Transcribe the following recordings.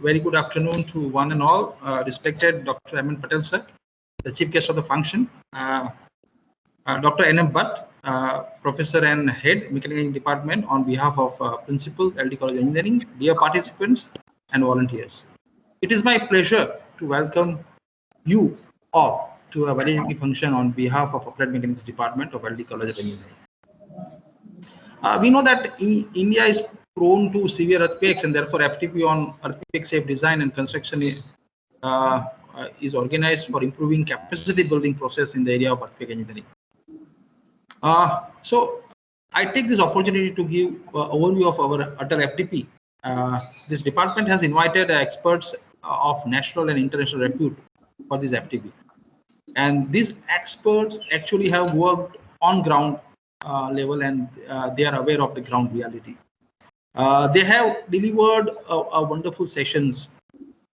very good afternoon to one and all. Respected Dr. Patel sir, the chief guest of the function, Dr. N.M. Butt, Professor and Head, Mechanical Engineering Department, on behalf of Principal, LD College of Engineering, dear participants and volunteers. It is my pleasure to welcome you all to a valedictory function on behalf of Applied Mechanics Department of LD College of Engineering. We know that India is prone to severe earthquakes, and therefore FDP on earthquake safe design and construction is organized for improving capacity building process in the area of earthquake engineering. So I take this opportunity to give an overview of our ATAL FDP. This department has invited experts of national and international repute for this FDP. And these experts actually have worked on ground level, and they are aware of the ground reality. They have delivered a wonderful sessions.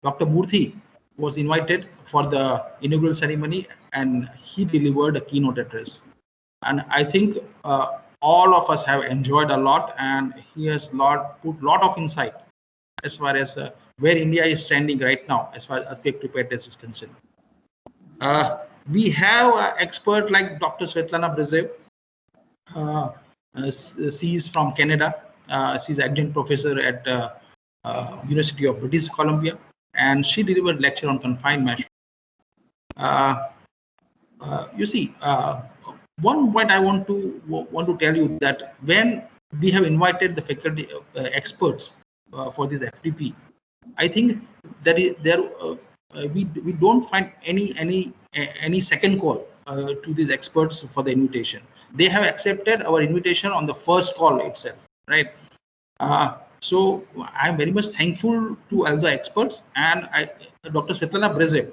Dr. Murthy was invited for the inaugural ceremony, and he delivered a keynote address. And I think all of us have enjoyed a lot, and he has put a lot of insight as far as where India is standing right now as far as earthquake preparedness is concerned. We have an expert like Dr. Svetlana Brezev. She is from Canada. She's adjunct professor at University of British Columbia, and she delivered lecture on confined mesh. You see, one point I want to tell you that when we have invited the faculty experts for this FDP, I think that we don't find any second call to these experts for the invitation. They have accepted our invitation on the first call itself, right? So I'm very much thankful to all the experts, and Dr. Svetlana Brezev,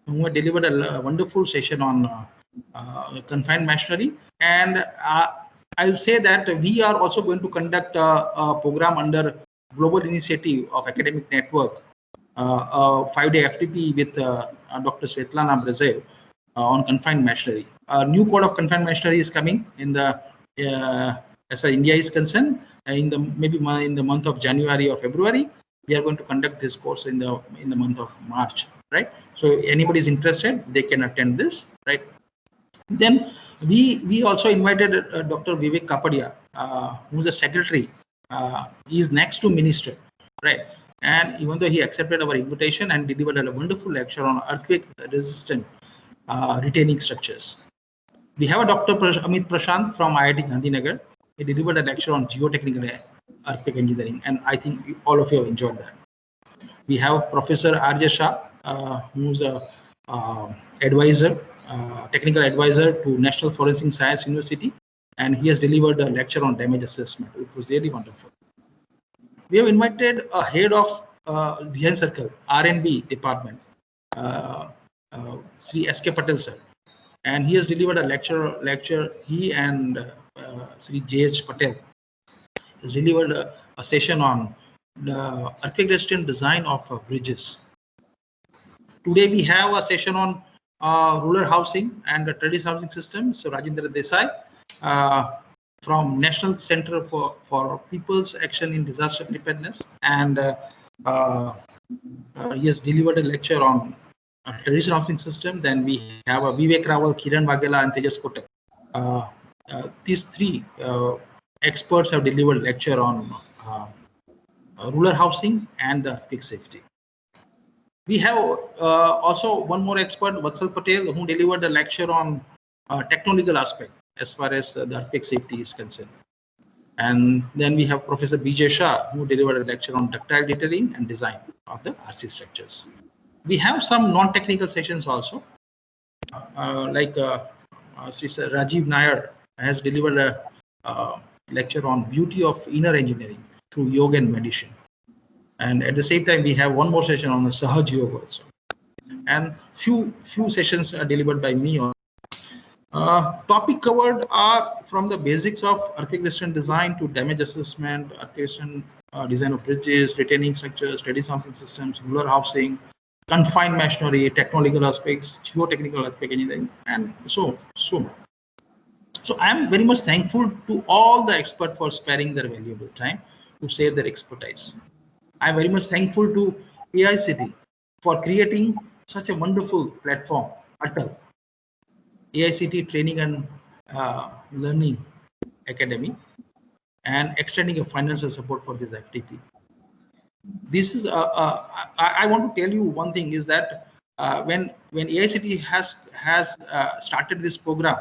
who had delivered a wonderful session on confined machinery. And I'll say that we are also going to conduct a program under Global Initiative of Academic Network, a 5-day FDP with Dr. Svetlana Brezev on confined machinery. A new code of confined machinery is coming in the as far as India is concerned. Maybe in the month of January or February, we are going to conduct this course in the month of March, right? So anybody is interested, they can attend this, right? Then we also invited Dr. Vivek Kapadia, who is a secretary. He is next to minister, right? And even though he accepted our invitation and delivered a wonderful lecture on earthquake resistant retaining structures. We have a Dr. Amit Prashant from IIT Gandhinagar. He delivered a lecture on geotechnical earthquake engineering, and I think all of you have enjoyed that. We have Professor R.J. Shah, who's a technical advisor to National Forensic Science University, and he has delivered a lecture on damage assessment. It was really wonderful. We have invited a head of Design Circle R&B department, Sri S.K. Patel sir, and he has delivered a lecture. He and Sri J.H. Patel has delivered a session on the earthquake resistant design of bridges. Today we have a session on rural housing and the traditional housing system. So Rajendra Desai from National Center for People's Action in Disaster Preparedness, and he has delivered a lecture on traditional housing system. Then we have a Vivek Rawal, Kiran Waghela, and Tejas Kotak. These three experts have delivered lecture on rural housing and the earthquake safety. We have also one more expert, Vatsal Patel, who delivered a lecture on technological aspect as far as the earthquake safety is concerned. And then we have Professor B.J. Shah, who delivered a lecture on ductile detailing and design of the RC structures. We have some non-technical sessions also, like Sri Rajiv Nair has delivered a lecture on beauty of inner engineering through yoga and meditation. And at the same time, we have one more session on the Sahaj Yoga also. And few sessions are delivered by me. Topic covered are from the basics of earthquake resistant design to damage assessment, earthquake resistant design of bridges, retaining structures, traditional housing systems, rural housing, confined machinery, technological aspects, geotechnical earthquake engineering, and so much. So I am very much thankful to all the experts for sparing their valuable time to share their expertise. I am very much thankful to AICTE for creating such a wonderful platform, ATAL, AICTE Training and Learning Academy, and extending a financial support for this FDP. This is I want to tell you one thing is that when AICTE has started this program,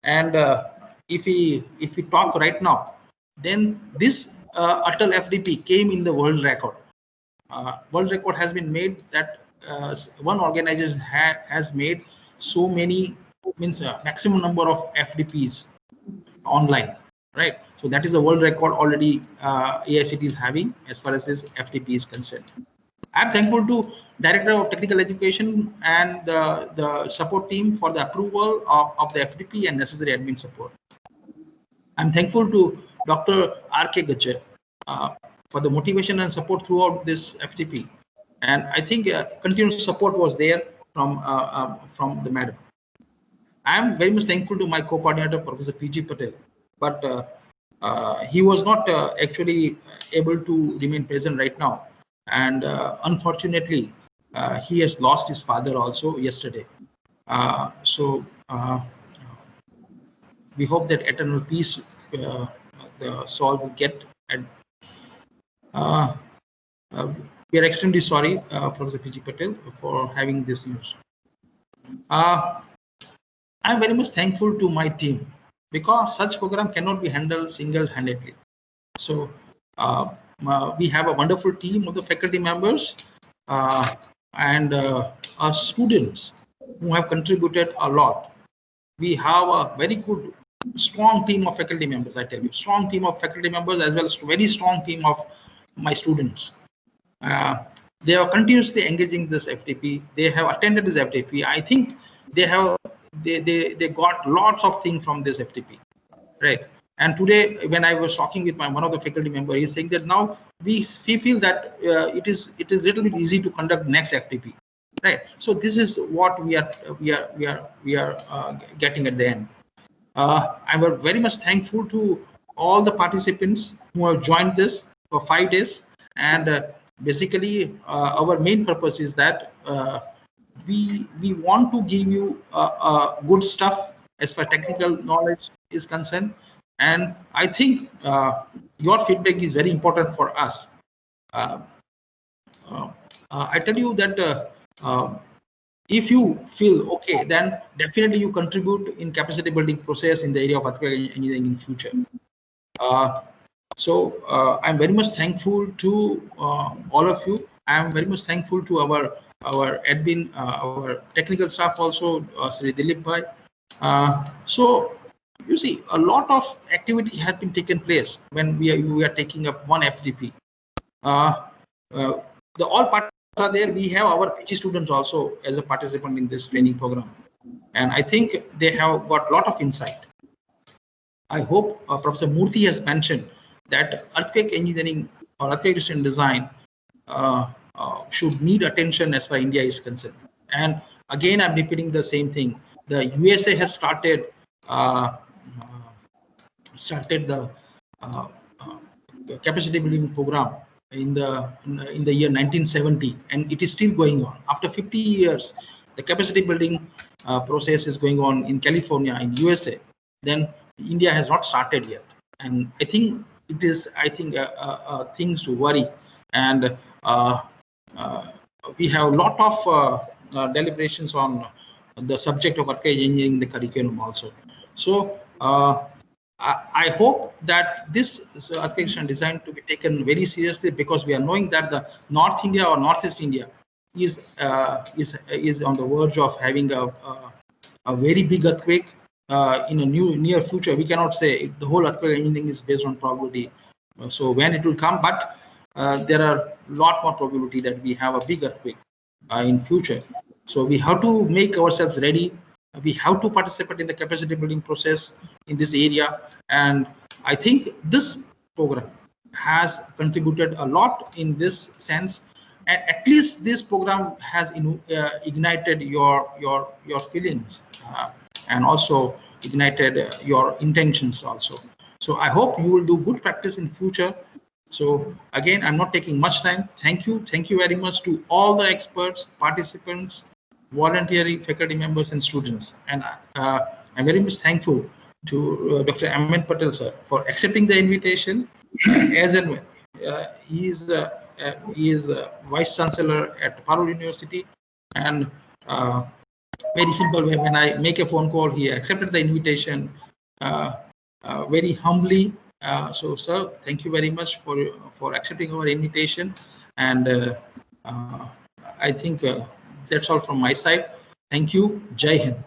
and if we talk right now, then this ATAL FDP came in the world record. World record has been made that one organization has made so many, means maximum number of FDPs online, right? So that is a world record already AICTE is having as far as this FDP is concerned. I'm thankful to Director of Technical Education and the support team for the approval of the FDP and necessary admin support. I'm thankful to Dr. R.K. Gajjar for the motivation and support throughout this FDP. And I think continuous support was there from the madam. I am very much thankful to my co-coordinator, Professor P.G. Patel, but he was not actually able to remain present right now. And unfortunately, he has lost his father also yesterday. So we hope that eternal peace the soul will get. And we are extremely sorry, Professor P.G. Patel, for having this news. I'm very much thankful to my team, because such program cannot be handled single-handedly. So we have a wonderful team of the faculty members and our students who have contributed a lot. We have a very good, strong team of faculty members, I tell you, strong team of faculty members as well as very strong team of my students. They are continuously engaging this FDP. They have attended this FDP. I think they have they got lots of things from this FDP, right? And today, when I was talking with one of the faculty members, he's saying that now we feel that it is a little bit easy to conduct next FDP, right? So this is what we are getting at the end. I'm very much thankful to all the participants who have joined this for 5 days, and basically our main purpose is that we want to give you good stuff as far as technical knowledge is concerned. And I think your feedback is very important for us. I tell you that if you feel okay, then definitely you contribute in capacity building process in the area of earthquake engineering in future. So I'm very much thankful to all of you. I'm very much thankful to our admin, our technical staff also, Sri Dilip Bhai. So you see, a lot of activity has been taken place when we are taking up one FDP. The all parts are there. We have our PG students also as a participant in this training program, and I think they have got a lot of insight. I hope Professor Murthy has mentioned that earthquake engineering or earthquake design should need attention as far as India is concerned. And again, I'm repeating the same thing. The USA has started the capacity building program in the year 1970, and it is still going on. After 50 years, the capacity building process is going on in California, in USA. Then India has not started yet, and I think it is things to worry. And we have a lot of deliberations on the subject of earthquake engineering in the curriculum also. So I hope that this earthquake design to be taken very seriously, because we are knowing that the North India or Northeast India is on the verge of having a very big earthquake in a near future. We cannot say the whole earthquake engineering is based on probability. So when it will come, but there are a lot more probability that we have a big earthquake in future. So we have to make ourselves ready. We have to participate in the capacity building process in this area. And I think this program has contributed a lot in this sense. And at least this program has ignited your feelings and also ignited your intentions also. So I hope you will do good practice in future. So again, I'm not taking much time. Thank you very much to all the experts, participants, voluntary faculty members and students. And I'm very much thankful to Dr. Ahmed Patel sir for accepting the invitation. As and when he is Vice Chancellor at Parur University, and very simple way, when I make a phone call, he accepted the invitation very humbly. So sir, thank you very much for accepting our invitation, and I think that's all from my side. Thank you. Jai Hind.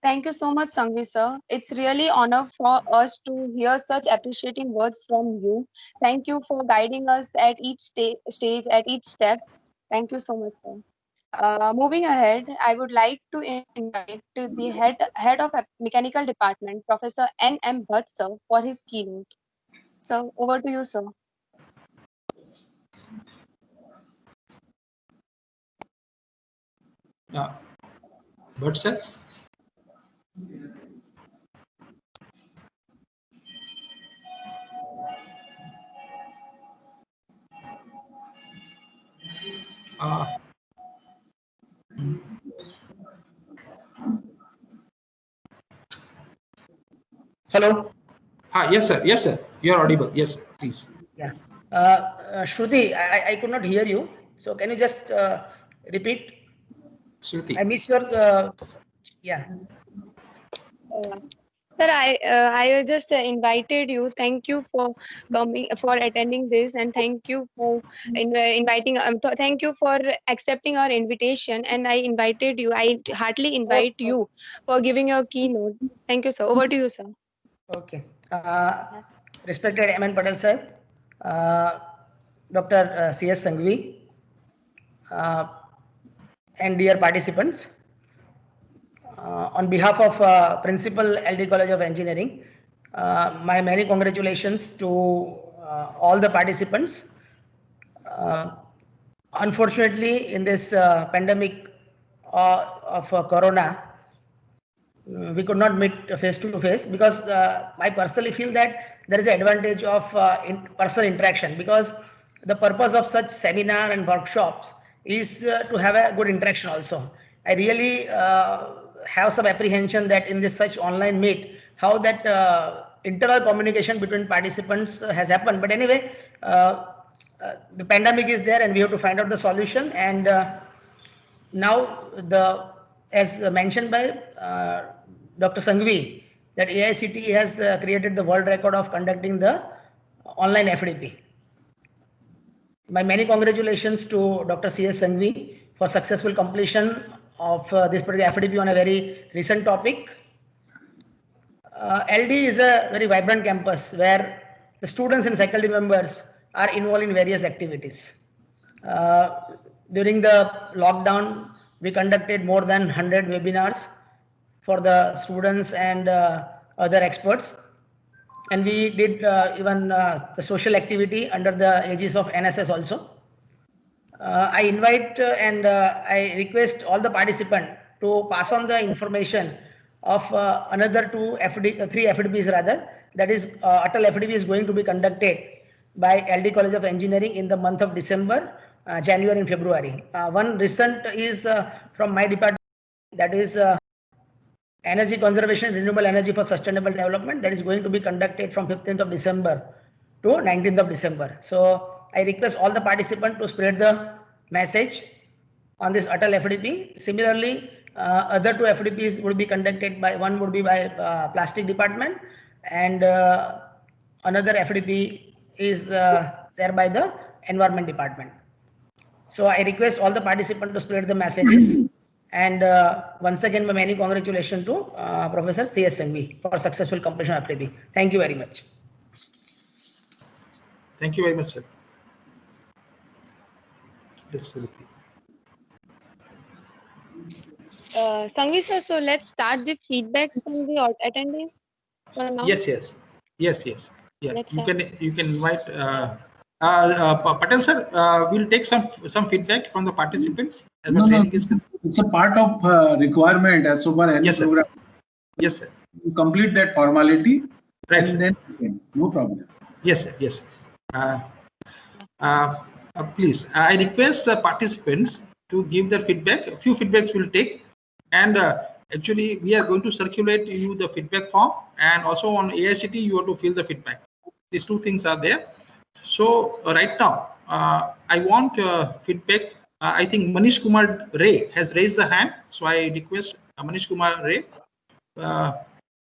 Thank you so much, Sangvi sir. It's really honor for us to hear such appreciating words from you. Thank you for guiding us at each stage, at each step. Thank you so much, sir. Moving ahead, I would like to invite the head of mechanical department, Professor N.M. Bhatt sir, for his keynote. So over to you, sir. Bhatt sir. Hello. Yes, sir. Yes, sir. You are audible. Yes, please. Yeah. Shruti, I could not hear you. So can you just repeat? Shruti. I missed your. Yeah. Sir, I just invited you. Thank you for coming, for attending this, and thank you for inviting. Thank you for accepting our invitation. And I invited you. I heartily invite you for giving your keynote. Thank you, sir. Over to you, sir. Okay. Respected Ahmed Patel sir, Dr. C.S. Sangvi, and dear participants, on behalf of Principal LD College of Engineering, my many congratulations to all the participants. Unfortunately, in this pandemic of Corona, we could not meet face to face, because I personally feel that there is an advantage of personal interaction, because the purpose of such seminar and workshops is to have a good interaction also. I really have some apprehension that in this such online meet, how that internal communication between participants has happened. But anyway, the pandemic is there and we have to find out the solution. And now as mentioned by Dr. Sangvi, that AICTE has created the world record of conducting the online FDP. My many congratulations to Dr. C.S. Sangvi for successful completion of this particular FDP on a very recent topic. LD is a very vibrant campus where the students and faculty members are involved in various activities. During the lockdown, we conducted more than 100 webinars for the students and other experts. And we did even the social activity under the aegis of NSS also. I invite and I request all the participants to pass on the information of another three FDPs rather. That is, ATAL FDP is going to be conducted by LD College of Engineering in the month of December, January and February. One recent is from my department, that is Energy Conservation, Renewable Energy for Sustainable Development, that is going to be conducted from 15th of December to 19th of December. So I request all the participants to spread the message on this ATAL FDP. Similarly, other two FDPs would be conducted by, one would be by Plastic Department, and another FDP is there by the Environment Department. So I request all the participants to spread the messages. And once again, my many congratulations to Professor C.S. Sangvi for successful completion of FDP. Thank you very much. Thank you very much, sir. Sangvi sir, so let's start the feedbacks from the attendees for now. Yes. Yeah, you can invite Patel sir. We'll take some feedback from the participants. No, it's a part of requirement as per any program. Yes, sir. You complete that formality Right. And then no problem. Yes, sir. Yes. Please, I request the participants to give their feedback. A few feedbacks will take, and actually we are going to circulate you the feedback form, and also on AICTE you have to fill the feedback. These two things are there. So right now, I want feedback. I think Manish Kumar Ray has raised the hand, so I request Manish Kumar Ray.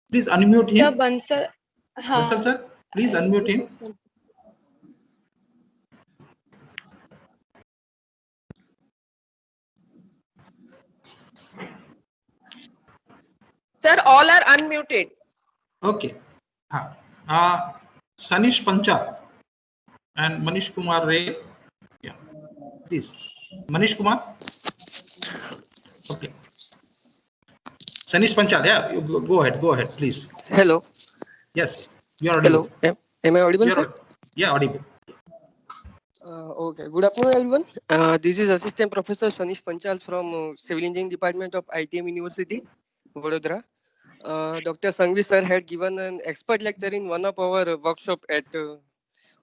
Please unmute Sir him. Bansal, Bansal sir, please unmute him. Sir, all are unmuted. Okay. Sanish Pancha and Manish Kumar Ray. Yeah, please. Manish Kumar. Okay. Sanish Pancha. Yeah, you go ahead. Go ahead, please. Hello. Yes, you are audible. Hello. Am I audible, sir? Yeah, audible. Okay. Good afternoon, everyone. This is Assistant Professor Sanish Panchal from Civil Engineering Department of ITM University, Vadodara. Dr. Sangvi sir had given an expert lecture in one of our workshop at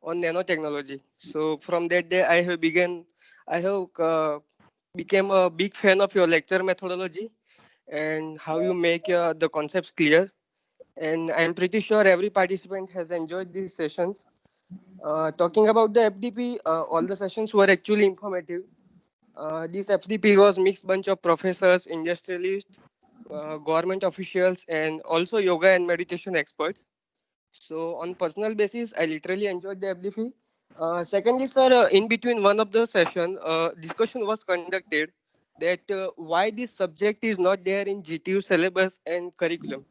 on nanotechnology. So from that day, I have became a big fan of your lecture methodology and how you make the concepts clear. And I'm pretty sure every participant has enjoyed these sessions. Talking about the FDP, all the sessions were actually informative. This FDP was mixed bunch of professors, industrialists, government officials, and also yoga and meditation experts. So on personal basis, I literally enjoyed the FDP. Secondly, sir, in between one of the session, discussion was conducted that why this subject is not there in GTU syllabus and curriculum.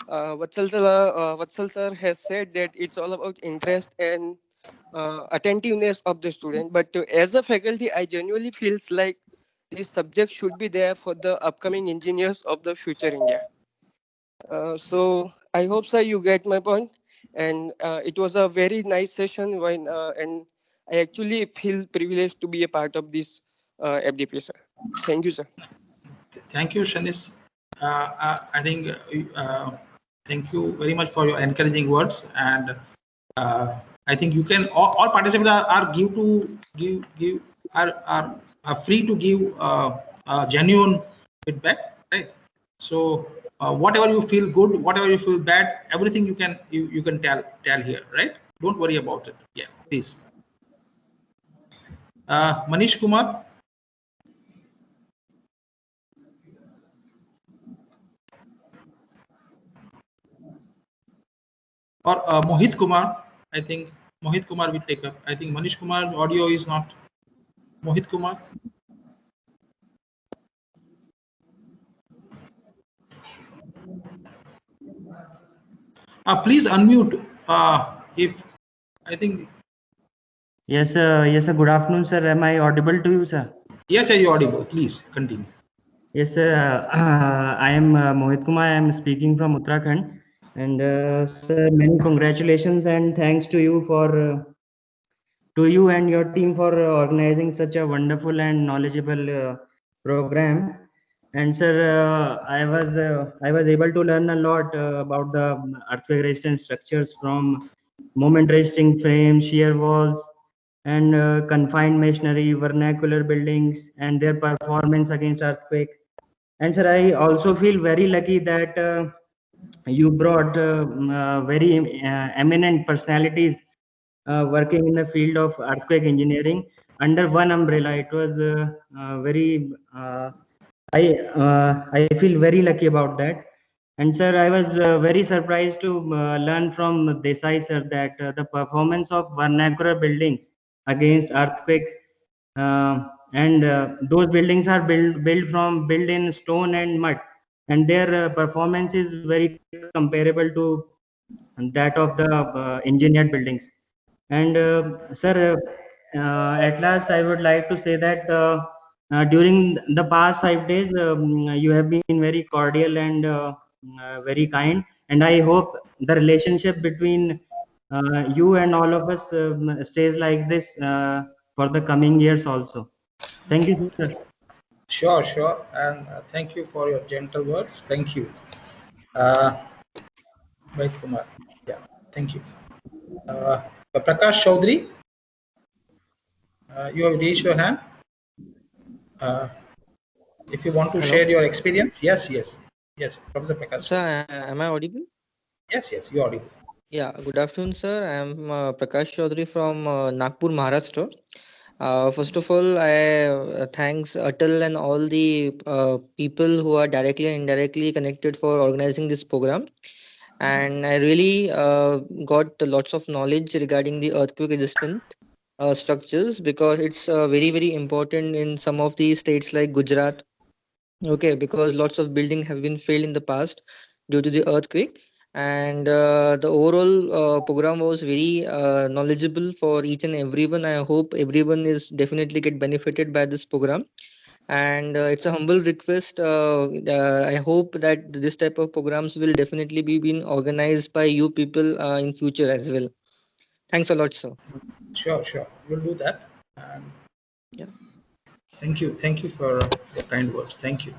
Vatsal sir has said that it's all about interest and attentiveness of the student. But as a faculty, I genuinely feels like this subject should be there for the upcoming engineers of the future India. So I hope, sir, you get my point. And it was a very nice session and I actually feel privileged to be a part of this FDP, sir. Thank you, sir. Thank you, Shanish. I think thank you very much for your encouraging words, and I think you can all participants are free to give genuine feedback, right? So whatever you feel good, whatever you feel bad, everything you can tell here, right? Don't worry about it. Yeah, please. Manish Kumar. Or Mohit Kumar. I think Mohit Kumar will take up. I think Manish Kumar's audio is not. Mohit Kumar. Please unmute. If I think. Yes, sir. Good afternoon, sir. Am I audible to you, sir? Yes, you're audible. Please continue. Yes, sir. I am Mohit Kumar. I am speaking from Uttarakhand. And sir, many congratulations and thanks to you and your team for organizing such a wonderful and knowledgeable program. And sir, I was able to learn a lot about the earthquake resistant structures from moment resisting frames, shear walls, and confined masonry, vernacular buildings, and their performance against earthquake. And sir, I also feel very lucky that you brought very eminent personalities working in the field of earthquake engineering under one umbrella. It was very I feel very lucky about that. And sir, I was very surprised to learn from Desai sir that the performance of vernacular buildings against earthquake and those buildings are built in stone and mud, and their performance is very comparable to that of the engineered buildings. And sir, at last, I would like to say that during the past 5 days, you have been very cordial and very kind. And I hope the relationship between you and all of us stays like this for the coming years also. Thank you, sir. Sure. And thank you for your gentle words. Thank you. Mohit Kumar. Yeah. Thank you. Prakash Chaudhary, you have raised your hand. If you want to Hello. share your experience, yes, Professor Prakash. Sir, am I audible? Yes, you are audible. Yeah, good afternoon, sir. I am Prakash Chaudhary from Nagpur, Maharashtra. First of all, I thanks Atal and all the people who are directly and indirectly connected for organizing this program. And I really got lots of knowledge regarding the earthquake resistant structures, because it's very, very important in some of the states like Gujarat. Okay, because lots of buildings have been failed in the past due to the earthquake, and the overall program was very knowledgeable for each and everyone. I hope everyone is definitely get benefited by this program, and it's a humble request. I hope that this type of programs will definitely be being organized by you people in future as well. Thanks a lot, sir. Sure, we'll do that. And Yeah. Thank you for your kind words. Thank you.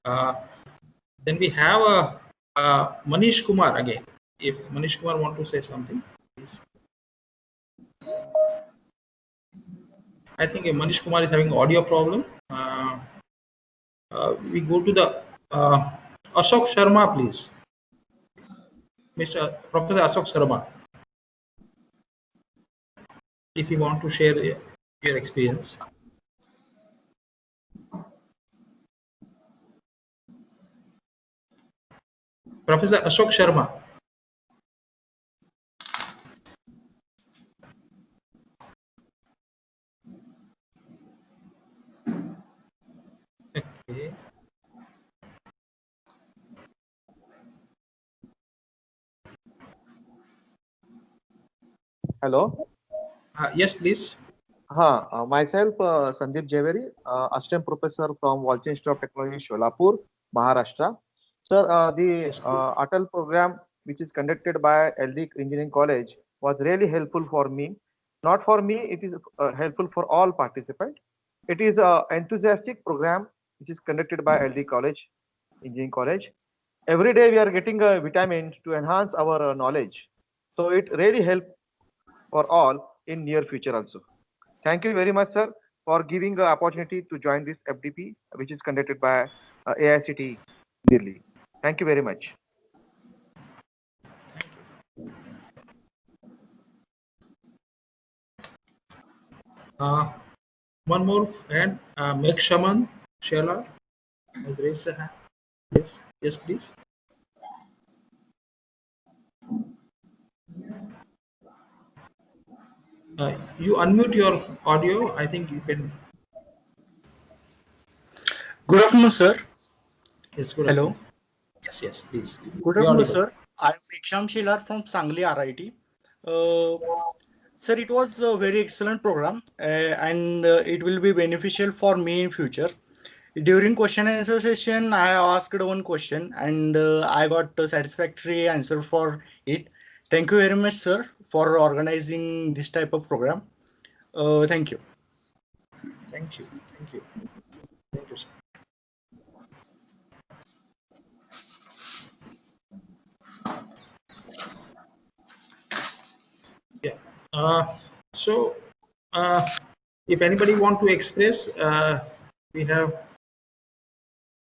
Then we have Manish Kumar again. If Manish Kumar want to say something, please. I think Manish Kumar is having audio problem. We go to the Ashok Sharma, please. Mr. Professor Ashok Sharma, if you want to share your experience. Professor Ashok Sharma. Okay. Hello. Yes, please. Myself, Sandeep Jhaveri, Assistant Professor from Walton Institute of Technology, Sholapur, Maharashtra. Sir, the Yes, please. ATAL program, which is conducted by LD Engineering College, was really helpful for me. Not for me, it is helpful for all participants. It is an enthusiastic program which is conducted by LD College, Engineering College. Every day we are getting a vitamin to enhance our knowledge. So it really helps for all in near future also. Thank you very much, sir, for giving the opportunity to join this FDP, which is conducted by AICTE Delhi. Thank you very much. One more hand, Meg Shaman Sheila has raised a hand. Yes, please. You unmute your audio. I think you can. Good afternoon, sir. Yes, good Hello. afternoon. Yes, please. Good You're afternoon, audible. sir. I'm Meksham Shelar from Sangli RIT. Sir, it was a very excellent program and it will be beneficial for me in future. During question and answer session, I asked one question and I got a satisfactory answer for it. Thank you very much, sir, for organizing this type of program. Thank you. Thank you, sir. Yeah. So, if anybody want to express, we have.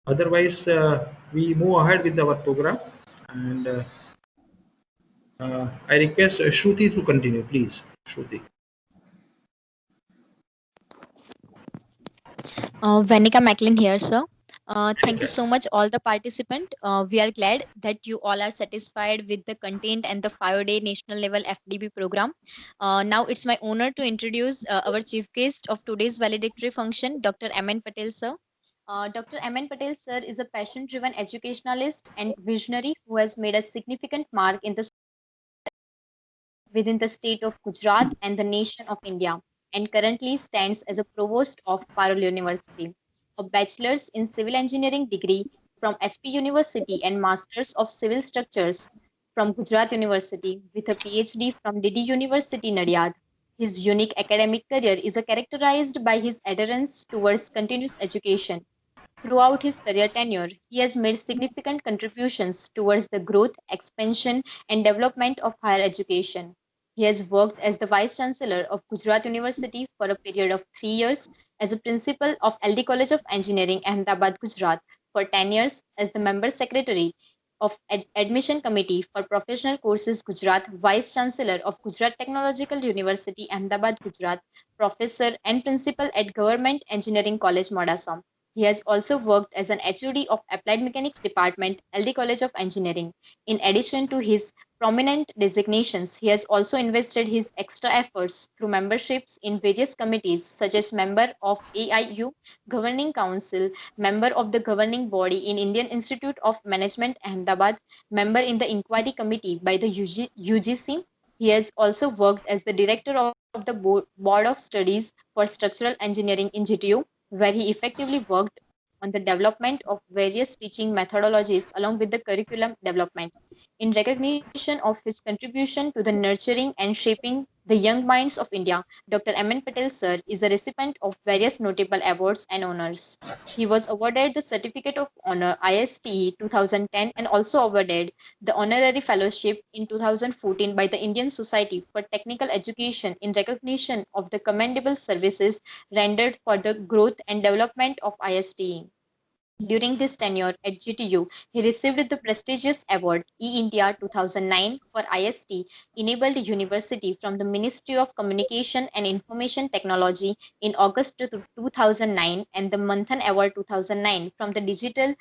Otherwise, we move ahead with our program, and I request Shruti to continue, please. Shruti. Venica Macklin here, sir. Thank you so much, all the participants. We are glad that you all are satisfied with the content and the 5-day national level FDP program. Now it's my honor to introduce our chief guest of today's valedictory function, Dr. M.N. Patel, sir. Dr. M.N. Patel, sir, is a passion-driven educationalist and visionary who has made a significant mark in the within the state of Gujarat and the nation of India, and currently stands as a provost of Parul University. A bachelor's in civil engineering degree from SP University and masters of civil structures from Gujarat University with a PhD from DD University Nadiad. His unique academic career is characterized by his adherence towards continuous education, Throughout his career tenure, he has made significant contributions towards the growth, expansion, and development of higher education. He has worked as the Vice Chancellor of Gujarat University for a period of 3 years, as a Principal of LD College of Engineering, Ahmedabad, Gujarat, for 10 years, as the Member Secretary of Admission Committee for Professional Courses Gujarat, Vice Chancellor of Gujarat Technological University, Ahmedabad, Gujarat, Professor and Principal at Government Engineering College, Modasam. He has also worked as an HOD of Applied Mechanics Department, LD College of Engineering. In addition to his prominent designations, he has also invested his extra efforts through memberships in various committees such as member of AIU Governing Council, member of the governing body in Indian Institute of Management, Ahmedabad, member in the inquiry committee by the UGC. He has also worked as the director of the Board of Studies for Structural Engineering in GTU, where he effectively worked on the development of various teaching methodologies along with the curriculum development. In recognition of his contribution to the nurturing and shaping the young minds of India, Dr. M.N. Patel sir is a recipient of various notable awards and honors. He was awarded the Certificate of Honor ISTE 2010 and also awarded the Honorary Fellowship in 2014 by the Indian Society for Technical Education in recognition of the commendable services rendered for the growth and development of ISTE. During this tenure at GTU, he received the prestigious award E-India 2009 for IST enabled university from the Ministry of Communication and Information Technology in August 2009 and the Manthan Award 2009 from the Digital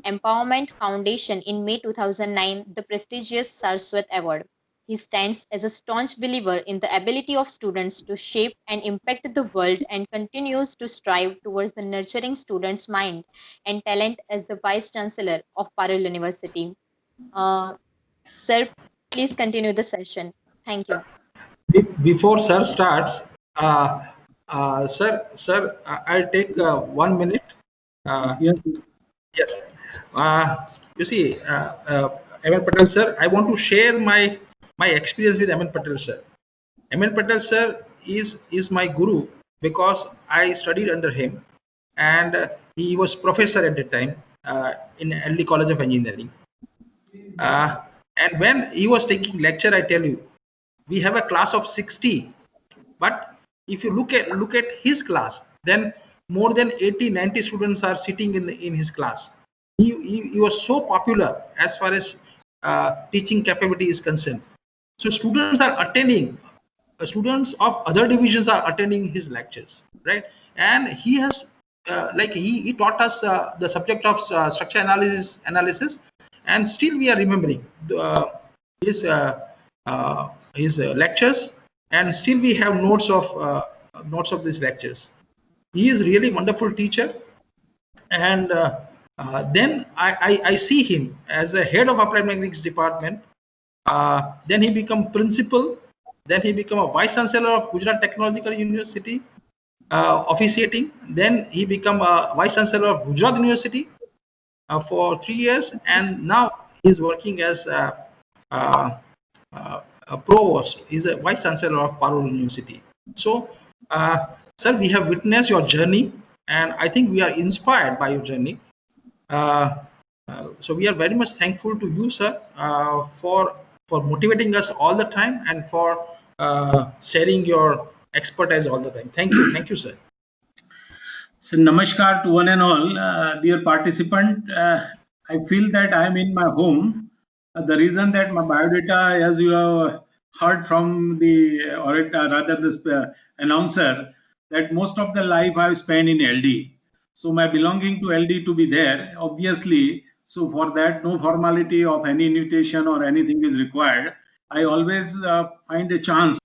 Empowerment Foundation in May 2009, the prestigious Saraswat Award. He stands as a staunch believer in the ability of students to shape and impact the world and continues to strive towards the nurturing students' mind and talent as the Vice Chancellor of Parul University. Sir, please continue the session. Thank you. Before sir starts, sir, I'll take 1 minute. Yes. Yes. You see, M.N. Patel sir, I want to share my experience with M.N. Patel sir. M.N. Patel sir is my guru because I studied under him, and he was professor at the time in LD College of Engineering. And when he was taking lecture, I tell you, we have a class of 60, but if you look at his class, then more than 80-90 students are sitting in his class. He was so popular as far as teaching capability is concerned. So students are attending, students of other divisions are attending his lectures, right? And he has he taught us the subject of structure analysis, and still we are remembering his lectures, and still we have notes of these lectures. He is really wonderful teacher, and then I see him as a head of applied mechanics department. Then he become principal. Then he become a vice chancellor of Gujarat Technological University, officiating. Then he become a vice chancellor of Gujarat University for 3 years, and now he's working as a provost. He's a vice chancellor of Parul University. So, sir, we have witnessed your journey, and I think we are inspired by your journey. So we are very much thankful to you, sir, for motivating us all the time and for sharing your expertise all the time. Thank you, sir. So namaskar to one and all, dear participant. I feel that I am in my home. The reason that my biodata, as you have heard from the orator, rather this announcer, that most of the life I spent in LD. So my belonging to LD to be there, obviously. So for that, no formality of any invitation or anything is required. I always find a chance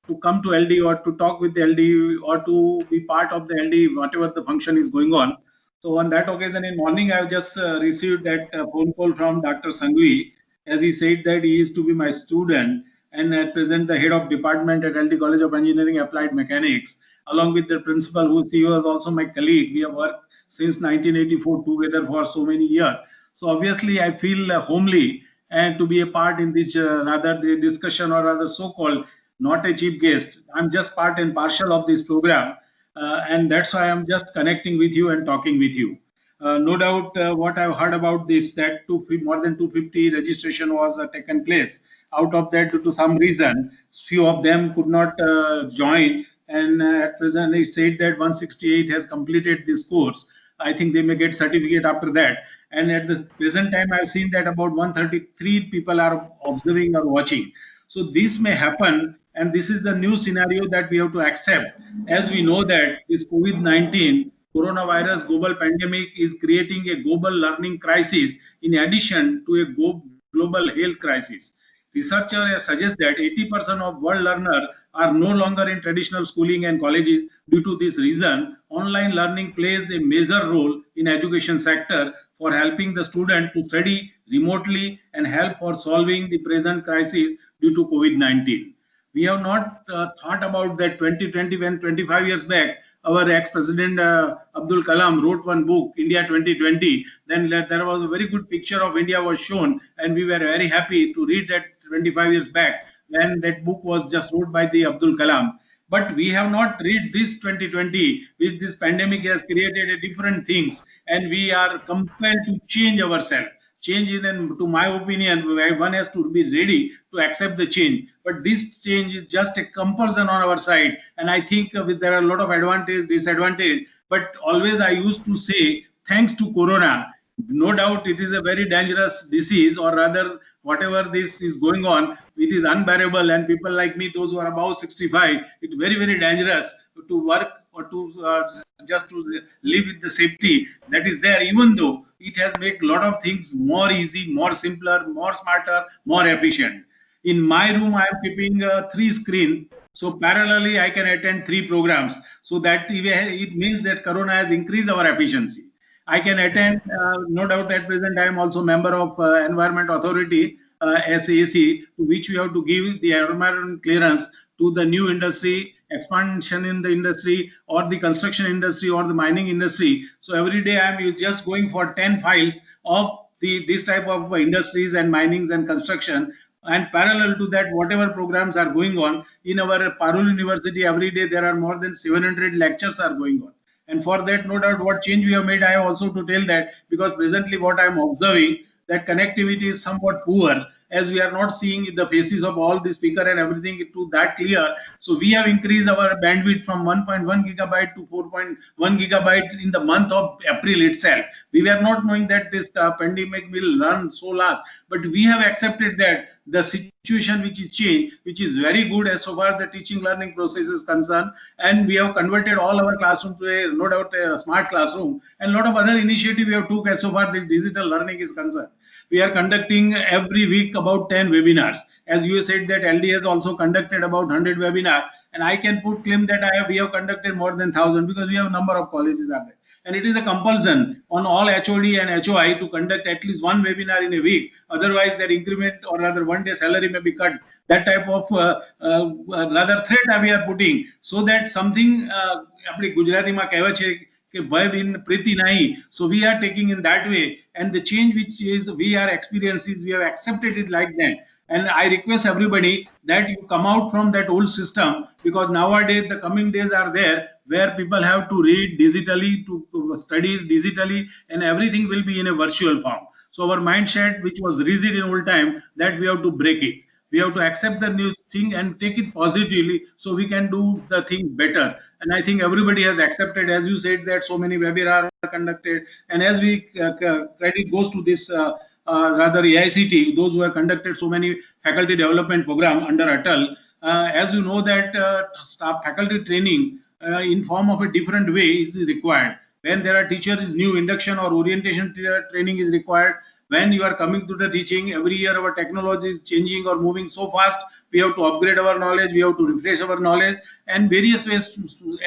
to come to LD or to talk with the LD or to be part of the LD, whatever the function is going on. So on that occasion in morning, I just received that phone call from Dr. Sangvi, as he said that he is to be my student and at present the head of department at LD College of Engineering Applied Mechanics, along with the principal, who he was also my colleague. We have worked since 1984 together for so many years. So obviously I feel homely and to be a part in this rather the discussion or rather so-called not a chief guest. I'm just part and partial of this program. And that's why I'm just connecting with you and talking with you. No doubt, what I've heard about this, that more than 250 registration was taken place. Out of that, due to some reason, few of them could not join. And at present, they said that 168 has completed this course. I think they may get certificate after that. And at the present time, I've seen that about 133 people are observing or watching. So this may happen, and this is the new scenario that we have to accept. As we know that this COVID-19 coronavirus global pandemic is creating a global learning crisis in addition to a global health crisis. Researchers suggest that 80% of world learners are no longer in traditional schooling and colleges. Due to this reason, online learning plays a major role in education sector for helping the student to study remotely and help for solving the present crisis due to COVID-19. We have not thought about that 2020 when 25 years back, our ex-president Abdul Kalam wrote one book, India 2020. Then there was a very good picture of India was shown, and we were very happy to read that 25 years back when that book was just wrote by the Abdul Kalam. But we have not read this 2020, which this pandemic has created a different things, and we are compelled to change ourselves. Change is, to my opinion, one has to be ready to accept the change. But this change is just a compulsion on our side. And I think there are a lot of advantage, disadvantage. But always I used to say, thanks to Corona, no doubt it is a very dangerous disease, or rather, whatever this is going on, it is unbearable. And people like me, those who are above 65, it's very, very dangerous to work or to just to live with the safety that is there, even though it has made a lot of things more easy, more simpler, more smarter, more efficient. In my room, I am keeping 3 screens. So parallelly, I can attend 3 programs. So that it means that Corona has increased our efficiency. I can attend, no doubt at present, I am also member of Environment Authority, SAC, to which we have to give the environment clearance to the new industry, expansion in the industry, or the construction industry, or the mining industry. So every day I am just going for 10 files of this type of industries and minings and construction. And parallel to that, whatever programs are going on in our Parul University, every day there are more than 700 lectures are going on. And for that, no doubt what change we have made, I have also to tell that, because presently what I am observing, that connectivity is somewhat poor, as we are not seeing the faces of all the speaker and everything to that clear. So we have increased our bandwidth from 1.1 gigabyte to 4.1 gigabyte in the month of April itself. We were not knowing that this pandemic will run so last, but we have accepted that the situation which is changed, which is very good as so far the teaching learning process is concerned, and we have converted all our classroom to a, no doubt, a smart classroom, and a lot of other initiative we have took as so far this digital learning is concerned. We are conducting every week about 10 webinars. As you said that LD has also conducted about 100 webinars, and I can put claim that we have conducted more than 1,000, because we have a number of colleges are there. And it is a compulsion on all HOD and HOI to conduct at least 1 webinar in a week. Otherwise, their increment or rather 1 day salary may be cut. That type of rather threat we are putting, so that something Gujarati ma kehwa chhe ke bhai bin priti nahi. So we are taking in that way, and the change which is we are experiencing, we have accepted it like that. And I request everybody that you come out from that old system, because nowadays the coming days are there where people have to read digitally, to study digitally, and everything will be in a virtual form. So our mindset, which was rigid in old time, that we have to break it. We have to accept the new thing and take it positively, so we can do the thing better. And I think everybody has accepted, as you said, that so many webinars are conducted. And as we credit goes to this rather AICTE, those who have conducted so many faculty development program under ATAL, as you know that staff faculty training in form of a different way is required. When there are teachers, new induction or orientation training is required. When you are coming to the teaching, every year our technology is changing or moving so fast, we have to upgrade our knowledge, we have to refresh our knowledge, and various ways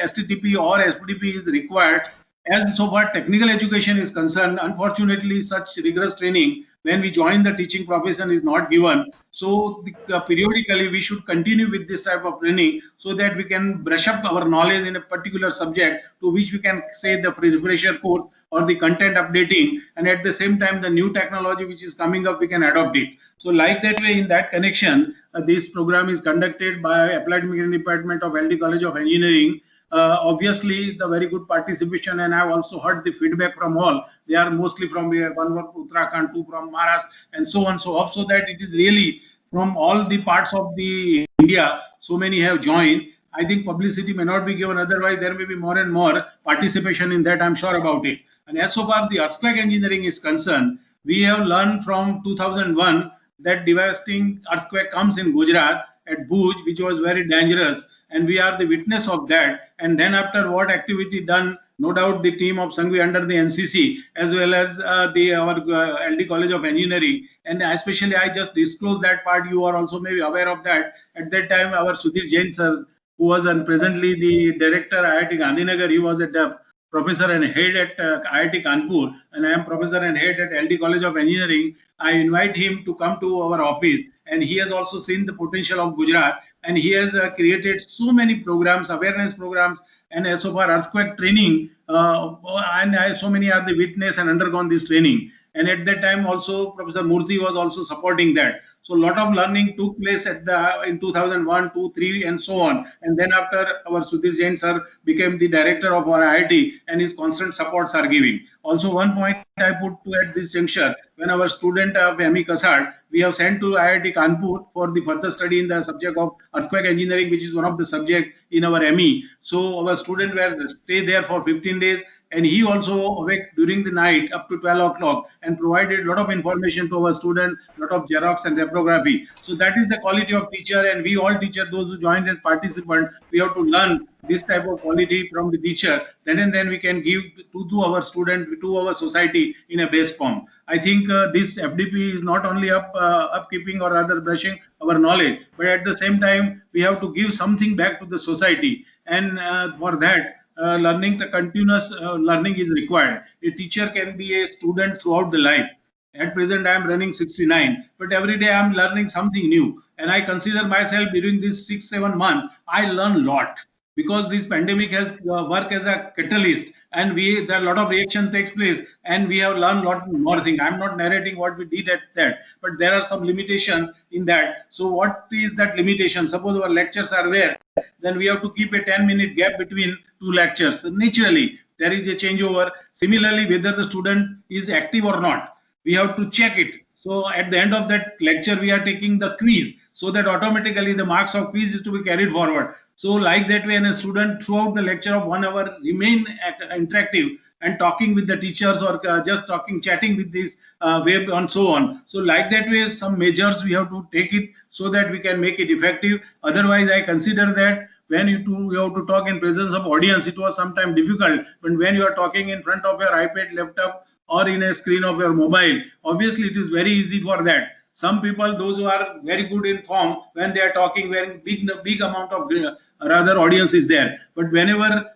STTP or FDP is required. As so far technical education is concerned, unfortunately, such rigorous training when we join the teaching profession is not given. So periodically we should continue with this type of training, so that we can brush up our knowledge in a particular subject, to which we can say the refresher course or the content updating, and at the same time the new technology which is coming up, we can adopt it. So like that way, in that connection, this program is conducted by Applied Mechanics Department of LD College of Engineering, Obviously, the very good participation, and I've also heard the feedback from all. They are mostly from one from Uttarakhand, two from Maharashtra, and so on, so up, so that it is really from all the parts of the India. So many have joined. I think publicity may not be given, otherwise there may be more and more participation in that. I'm sure about it. And as so far the earthquake engineering is concerned, we have learned from 2001 that devastating earthquake comes in Gujarat at Bhuj, which was very dangerous, and we are the witness of that. And then after what activity done, no doubt the team of Sangvi under the NCC as well as our LD College of Engineering, and especially I just disclose that part, you are also maybe aware of that. At that time our Sudhir Jain sir, who was presently the director IIT Gandhinagar, he was a professor and head at IIT Kanpur, and I am professor and head at LD College of Engineering. I invite him to come to our office, and he has also seen the potential of Gujarat, and he has created so many programs, awareness programs, and so far earthquake training, and so many are the witness and undergone this training. And at that time also Professor Murthy was also supporting that. So a lot of learning took place at in 2001, 2, 3 and so on. And then after our Sudhir Jain sir became the director of our IIT, and his constant supports are giving. Also one point I put to at this juncture, when our student of ME Kasad, we have sent to IIT Kanpur for the further study in the subject of earthquake engineering, which is one of the subjects in our ME. So our student were stay there for 15 days. And he also awake during the night up to 12 o'clock and provided a lot of information to our student, a lot of Xerox and reprography. So that is the quality of teacher, and we all teachers, those who joined as participants, we have to learn this type of quality from the teacher. Then and then we can give to our student, to our society in a best form. I think this FDP is not only upkeeping or rather brushing our knowledge, but at the same time we have to give something back to the society. And for that, the continuous learning is required. A teacher can be a student throughout the life. At present, I am running 69, but every day I am learning something new. And I consider myself during these 6-7 months, I learn a lot, because this pandemic has worked as a catalyst, and there a lot of reaction takes place, and we have learned a lot more things. I'm not narrating what we did at that, but there are some limitations in that. So what is that limitation? Suppose our lectures are there, then we have to keep a 10-minute gap between two lectures. So naturally, there is a changeover. Similarly, whether the student is active or not, we have to check it. So at the end of that lecture, we are taking the quiz, so that automatically the marks of quiz is to be carried forward. So like that way, and a student throughout the lecture of 1 hour remain interactive and talking with the teachers, or just chatting with this web and so on. So like that way, some measures we have to take it so that we can make it effective. Otherwise, I consider that when you have to talk in presence of audience, it was sometimes difficult. But when you are talking in front of your iPad, laptop, or in a screen of your mobile, obviously it is very easy for that. Some people, those who are very good in form, when they are talking, when big amount of rather audience is there. But whenever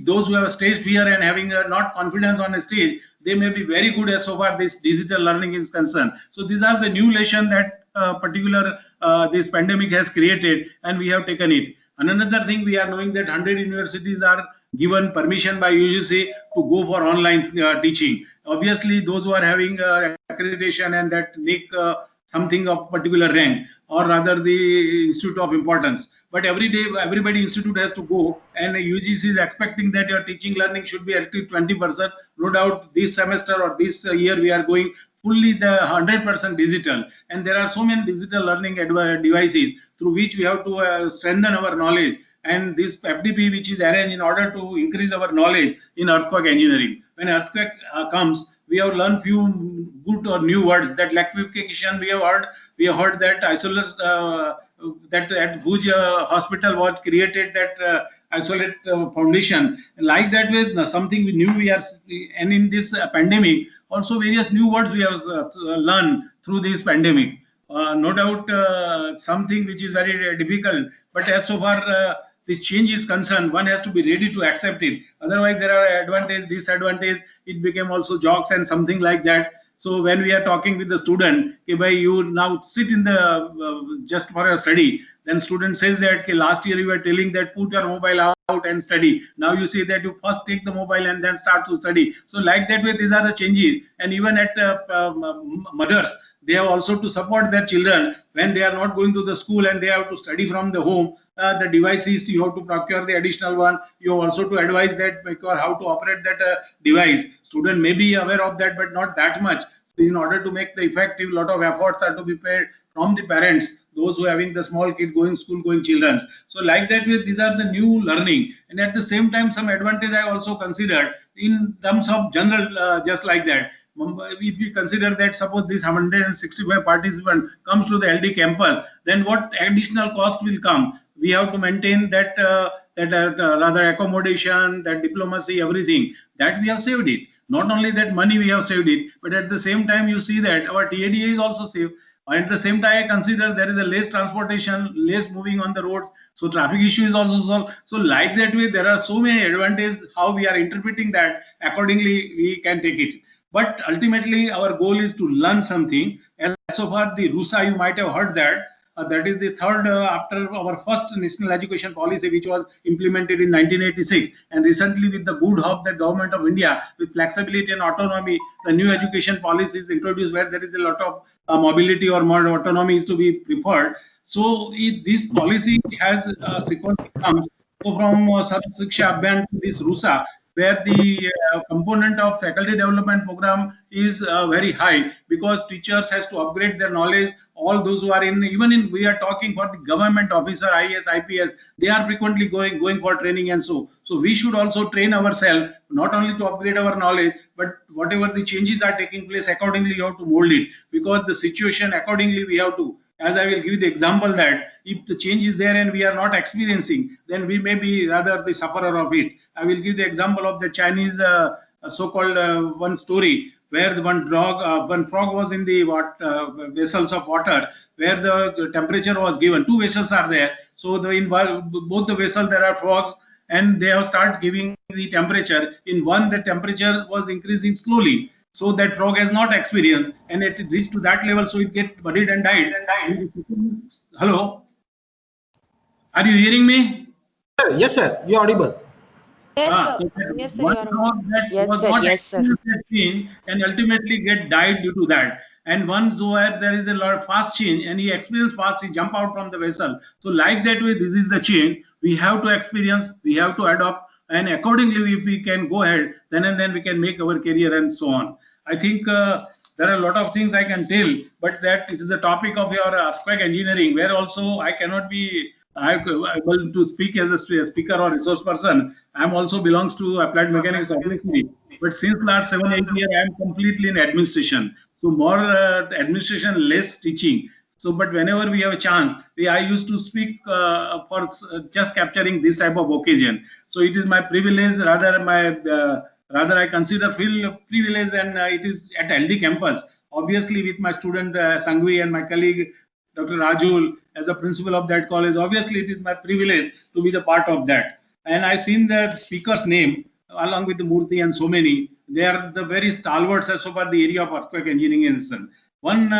those who have a stage fear and having not confidence on a stage, they may be very good as so far this digital learning is concerned. So these are the new lesson that this pandemic has created, and we have taken it. Another thing, we are knowing that 100 universities are given permission by UGC to go for online teaching. Obviously, those who are having accreditation and that make something of particular rank, or rather the institute of importance. But every day, everybody institute has to go, and UGC is expecting that your teaching learning should be at least 20%. No doubt this semester or this year we are going fully the 100% digital, and there are so many digital learning devices through which we have to strengthen our knowledge. And this FDP, which is arranged in order to increase our knowledge in earthquake engineering. When earthquake comes, we have learned few good or new words. That liquefaction we have heard that isolate that at Bhuj hospital was created, that isolate foundation. Like that way, something we knew we are, and in this pandemic also various new words we have learned through this pandemic. No doubt something which is very difficult, but as so far this change is concerned, one has to be ready to accept it. Otherwise, there are advantages, disadvantages. It became also jokes and something like that. So when we are talking with the student, okay, you now sit in the just for a study, then student says that, okay, last year you were telling that put your mobile out and study. Now you say that you first take the mobile and then start to study. So like that way, these are the changes. And even at mothers, they have also to support their children when they are not going to the school and they have to study from the home. the devices, you have to procure the additional one. You have also to advise that because how to operate that device. Student may be aware of that, but not that much. So in order to make the effective, lot of efforts are to be paid from the parents, those who are having the small kid going school going children. So like that way, these are the new learning. And at the same time, some advantage I also considered in terms of general, just like that. If we consider that suppose this 165 participant comes to the LD campus, then what additional cost will come? We have to maintain that rather accommodation, that diplomacy, everything that we have saved it. Not only that money we have saved it, but at the same time you see that our TADA is also saved. And at the same time, I consider there is a less transportation, less moving on the roads. So traffic issue is also solved. So like that way, there are so many advantages. How we are interpreting that, accordingly we can take it. But ultimately, our goal is to learn something. And so far, the RUSA, you might have heard that. That is the third after our first national education policy, which was implemented in 1986. And recently, with the good help that government of India, with flexibility and autonomy, the new education policy is introduced where there is a lot of mobility or more autonomy is to be preferred. So this policy has sequentially comes from Sarv Shiksha Abhiyan to this RUSA, where the component of faculty development program is very high, because teachers has to upgrade their knowledge. All those who are we are talking for the government officer, IAS, IPS, they are frequently going for training, and so we should also train ourselves, not only to upgrade our knowledge, but whatever the changes are taking place, accordingly you have to mold it, because the situation accordingly we have to. As I will give the example that if the change is there and we are not experiencing, then we may be rather the sufferer of it. I will give the example of the Chinese so-called one story where the one frog was in the vessels of water, where the temperature was given. Two vessels are there. So in both the vessels there are frogs, and they have started giving the temperature. In one, the temperature was increasing slowly. So that frog has not experienced, and it reached to that level, so it get buried and died. Hello, are you hearing me? Yes, sir. You are audible. Yes, So sir. Yes, sir. one You are frog that Yes, was sir. not Yes, sir. experienced that change and ultimately get died due to that. And once where there is a lot of fast change and he experienced fast, he jump out from the vessel. So like that way, this is the change. We have to experience, we have to adopt, and accordingly, if we can go ahead, then we can make our career and so on. I think there are a lot of things I can tell, but that it is a topic of your earthquake engineering, where also I cannot be able to speak as a speaker or resource person. I am also belongs to applied mechanics, obviously. But since last 7-8 years, I am completely in administration. So more administration, less teaching. So, but whenever we have a chance, I used to speak for just capturing this type of occasion. So it is my privilege, rather I consider feel privilege, and it is at LD campus. Obviously, with my student Sangvi and my colleague Dr. Rajul as a principal of that college, obviously it is my privilege to be the part of that. And I've seen the speaker's name along with the Murthy and so many. They are the very stalwarts as far the area of earthquake engineering is concerned. One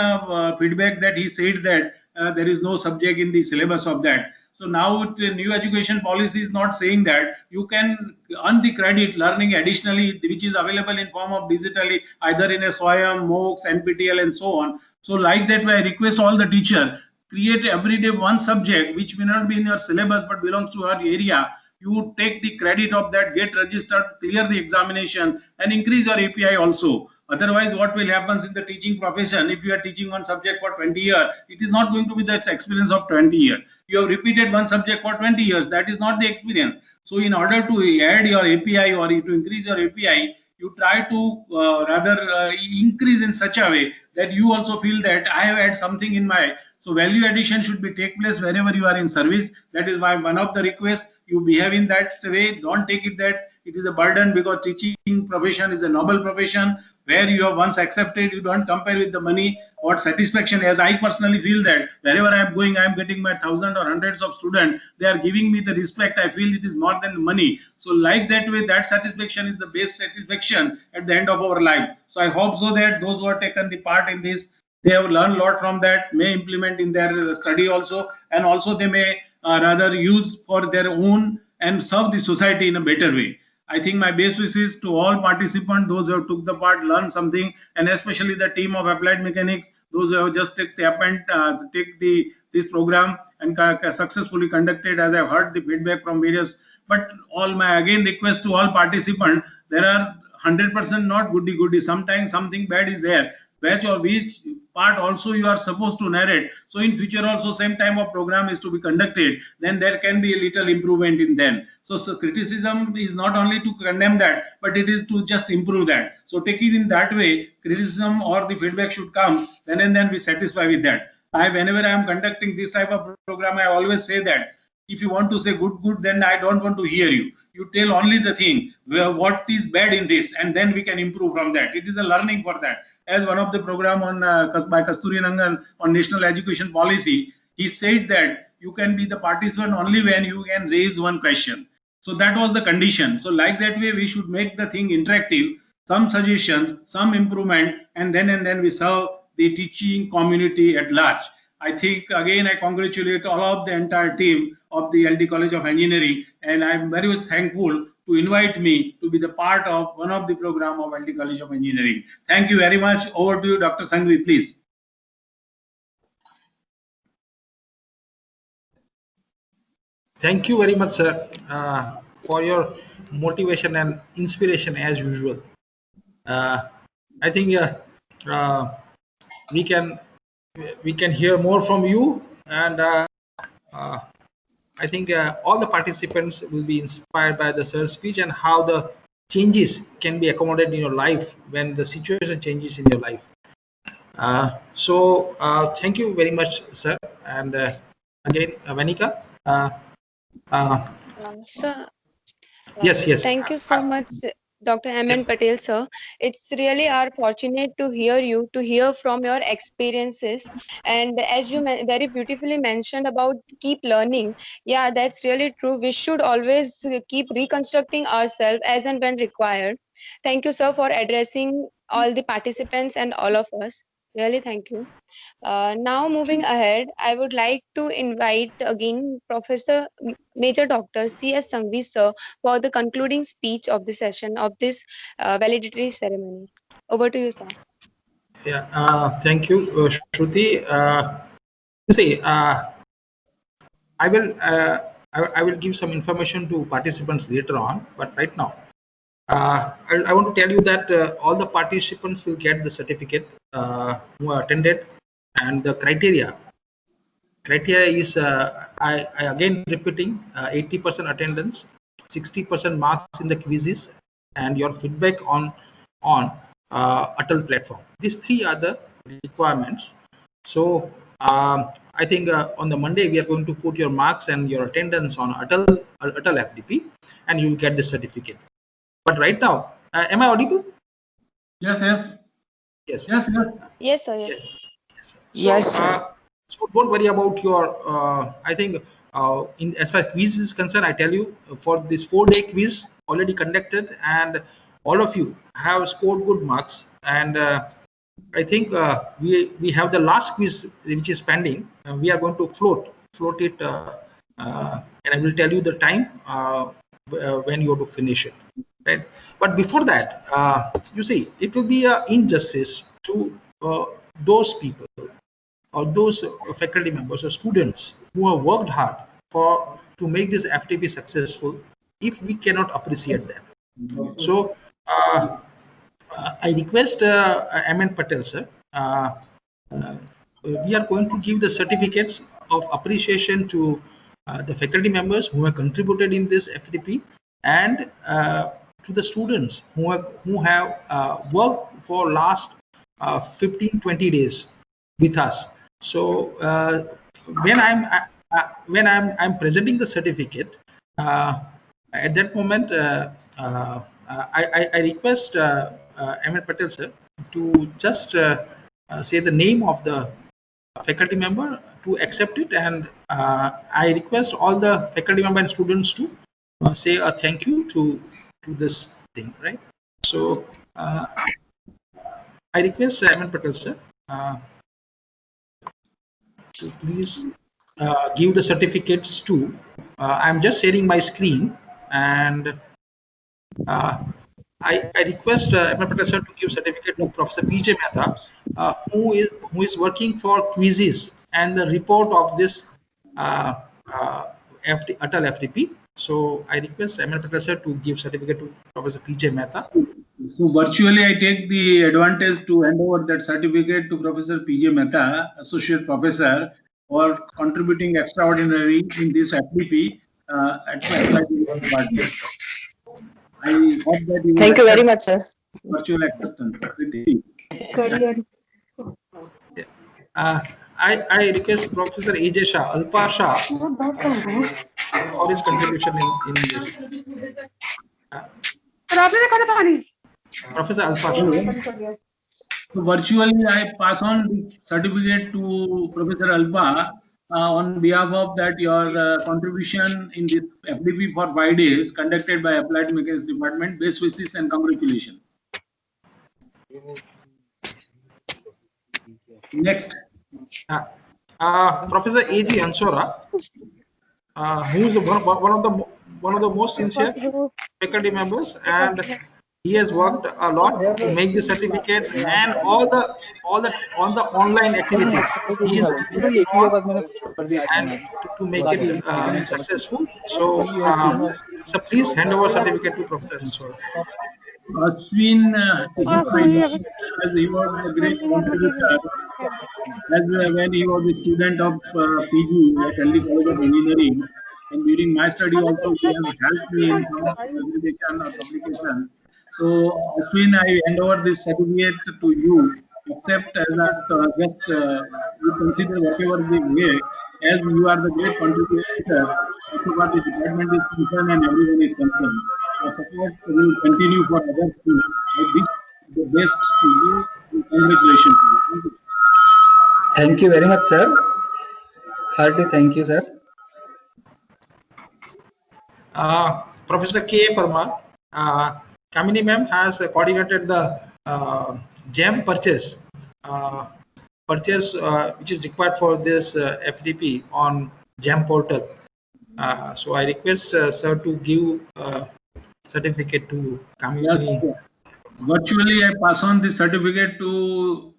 feedback that he said that there is no subject in the syllabus of that. So now the new education policy is not saying that you can earn the credit learning additionally, which is available in form of digitally, either in a SWAYAM, MOOCs, NPTEL, and so on. So like that way, I request all the teacher, create every day one subject which may not be in your syllabus but belongs to our area. You take the credit of that, get registered, clear the examination, and increase your API also. Otherwise, what will happen in the teaching profession? If you are teaching one subject for 20 years, it is not going to be that experience of 20 years. You have repeated one subject for 20 years. That is not the experience. So in order to add your API or to increase your API, you try to increase in such a way that you also feel that I have had something in my. So value addition should be take place wherever you are in service. That is why one of the requests, you behave in that way. Don't take it that it is a burden, because teaching profession is a noble profession where you have once accepted, you don't compare with the money or satisfaction. As I personally feel that wherever I am going, I am getting my thousands or hundreds of students. They are giving me the respect. I feel it is more than money. So like that way, that satisfaction is the best satisfaction at the end of our life. So I hope so that those who have taken the part in this, they have learned a lot from that, may implement in their study also, and also they may rather use for their own and serve the society in a better way. I think my best wishes to all participants, those who have took the part, learn something, and especially the team of applied mechanics, those who have just take this program and successfully conducted, as I've heard the feedback from various. But all my again request to all participants, there are 100% not goody. Sometimes something bad is there, which part also you are supposed to narrate. So in future also same time of program is to be conducted, then there can be a little improvement in them. So criticism is not only to condemn that, but it is to just improve that. So take it in that way, criticism or the feedback should come, then and then we satisfy with that. Whenever I am conducting this type of program, I always say that if you want to say good, then I don't want to hear you. You tell only the thing, what is bad in this, and then we can improve from that. It is a learning for that. As one of the program on by Kasturi Nangan on national education policy, he said that you can be the participant only when you can raise one question. So that was the condition. So like that way, we should make the thing interactive, some suggestions, some improvement, and then we serve the teaching community at large. I think again I congratulate all of the entire team of the LD College of Engineering, and I'm very much thankful to invite me to be the part of one of the program of LD College of Engineering. Thank you very much. Over to you, Dr. Sangvi, please. Thank you very much, sir, for your motivation and inspiration as usual. I think we can hear more from you, and I think all the participants will be inspired by the sir's speech and how the changes can be accommodated in your life when the situation changes in your life. So thank you very much, sir. And again, Vanika. Sir, yes. Thank you so much, Dr. M.N. Patel, sir. It's really our fortunate to hear you, to hear from your experiences. And as you very beautifully mentioned about keep learning, yeah, that's really true. We should always keep reconstructing ourselves as and when required. Thank you, sir, for addressing all the participants and all of us. Really, thank you. Now, moving ahead, I would like to invite again Professor Major Dr. C.S. Sangvi, sir, for the concluding speech of the session of this valedictory ceremony. Over to you, sir. Yeah, thank you, Shruti. See, I will give some information to participants later on, but right now, I want to tell you that all the participants will get the certificate who are attended, and the criteria is I again repeating 80% attendance, 60% marks in the quizzes, and your feedback on ATAL platform. These three are the requirements. So I think on the Monday we are going to put your marks and your attendance on ATAL FDP, and you will get the certificate. But right now, am I audible? Yes. Yes, sir. Yes, sir. So don't worry about your. I think in as far as quiz is concerned, I tell you for this 4-day quiz already conducted, and all of you have scored good marks. And I think we have the last quiz which is pending. We are going to float it, and I will tell you the time when you have to finish it. Right. But before that, you see, it will be an injustice to those people or those faculty members or students who have worked hard to make this FDP successful if we cannot appreciate them. So I request M.N. Patel, sir, we are going to give the certificates of appreciation to the faculty members who have contributed in this FDP, and to the students who have worked for last 15-20 days with us. So when I'm presenting the certificate, at that moment I request M.N. Patel, sir, to just say the name of the faculty member to accept it, and I request all the faculty member and students to say a thank you to this thing, right? So I request M.N. Patel, sir, to please give the certificates to. I'm just sharing my screen, and I request Patel sir to give certificate to Professor PJ Mehta, who is working for quizzes and the report of this ATAL FDP. So I request Patel sir to give certificate to Professor PJ Mehta. So virtually, I take the advantage to hand over that certificate to Professor PJ Mehta, Associate Professor, for contributing extraordinary in this FDP at Applied Department. I hope that you Thank you very much, sir. Virtual acceptance. I request Professor AJ Shah, Alpa Shah, for his contribution in this. Professor Alpa Shah. So virtually, I pass on the certificate to Professor Alpa on behalf of that your contribution in this FDP for 5 days conducted by Applied Mechanics Department. Best wishes and congratulations. Next. Professor A.G. Ansora, who is one of the most sincere faculty members, and he has worked a lot to make the certificates and all the online activities. He is and to make it successful. So please hand over certificate to Professor Ansora. Ashwin, as he was a great contributor, as when he was a student of PG at LD College of Engineering, and during my study also he has helped me in some presentation or publication. So Ashwin, I hand over this certificate to you, except as that just you consider whatever the way, as you are the great contributor, as far the department is concerned and everyone is concerned. Your support will continue for others too. I wish the best to you. Congratulations. Thank you. Thank you very much, sir. Hearty thank you, sir. Professor K. Parmar, Kamini ma'am has coordinated the gem purchase, which is required for this FDP on gem portal. So I request sir to give certificate to Kamini. Yes, virtually, I pass on the certificate to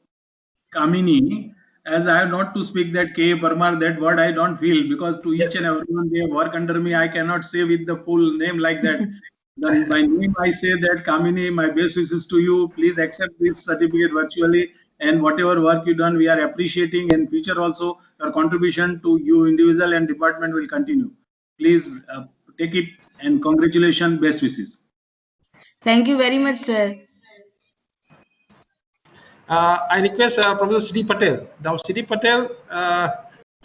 Kamini, as I have not to speak that K. Parmar, that word I don't feel, because to each and everyone they work under me, I cannot say with the full name like that. Then by name, I say that Kamini, my best wishes to you. Please accept this certificate virtually, and whatever work you done, we are appreciating. And future also, your contribution to you individual and department will continue. Please take it, and congratulations, best wishes. Thank you very much, sir. I request Professor Sri Patel. Now, Sri Patel,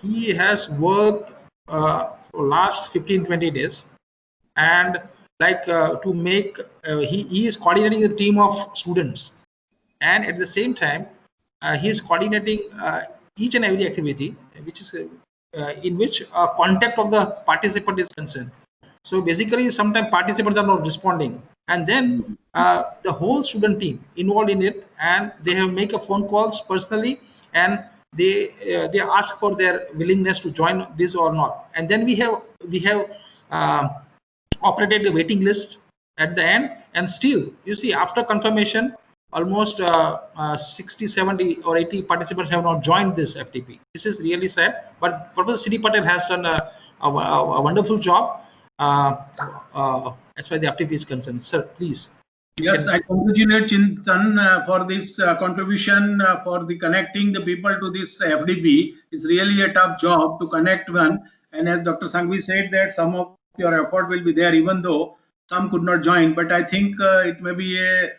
he has worked for last 15-20 days, and like to make, he is coordinating a team of students, and at the same time, he is coordinating each and every activity, which is in which contact of the participant is concerned. So basically, sometimes participants are not responding, and then the whole student team involved in it, and they have make a phone calls personally, and they ask for their willingness to join this or not, and then we have operated the waiting list at the end, and still you see after confirmation almost 60, 70 or 80 participants have not joined this FDP. This is really sad, but Professor Sri Patel has done a wonderful job as far as the FDP is concerned. Sir, please. Yes, I congratulate Chintan for this contribution for the connecting the people to this FDP. It's really a tough job to connect one. And as Dr. Sanghvi said that some of your effort will be there, even though some could not join. But I think it may be a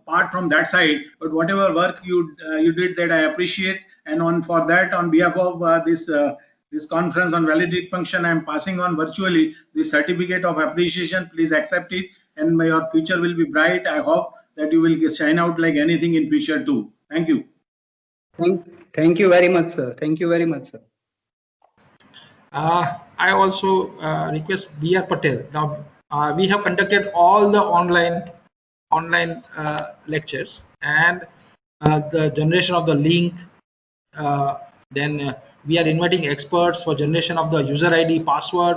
part from that side. But whatever work you did, that I appreciate. And for that, on behalf of this conference on validity function, I am passing on virtually the certificate of appreciation. Please accept it, and your future will be bright. I hope that you will shine out like anything in future too. Thank you. Thank you very much, sir. Thank you very much, sir. I also request B.R. Patel. Now, we have conducted all the online lectures, and the generation of the link, then we are inviting experts for generation of the user ID, password.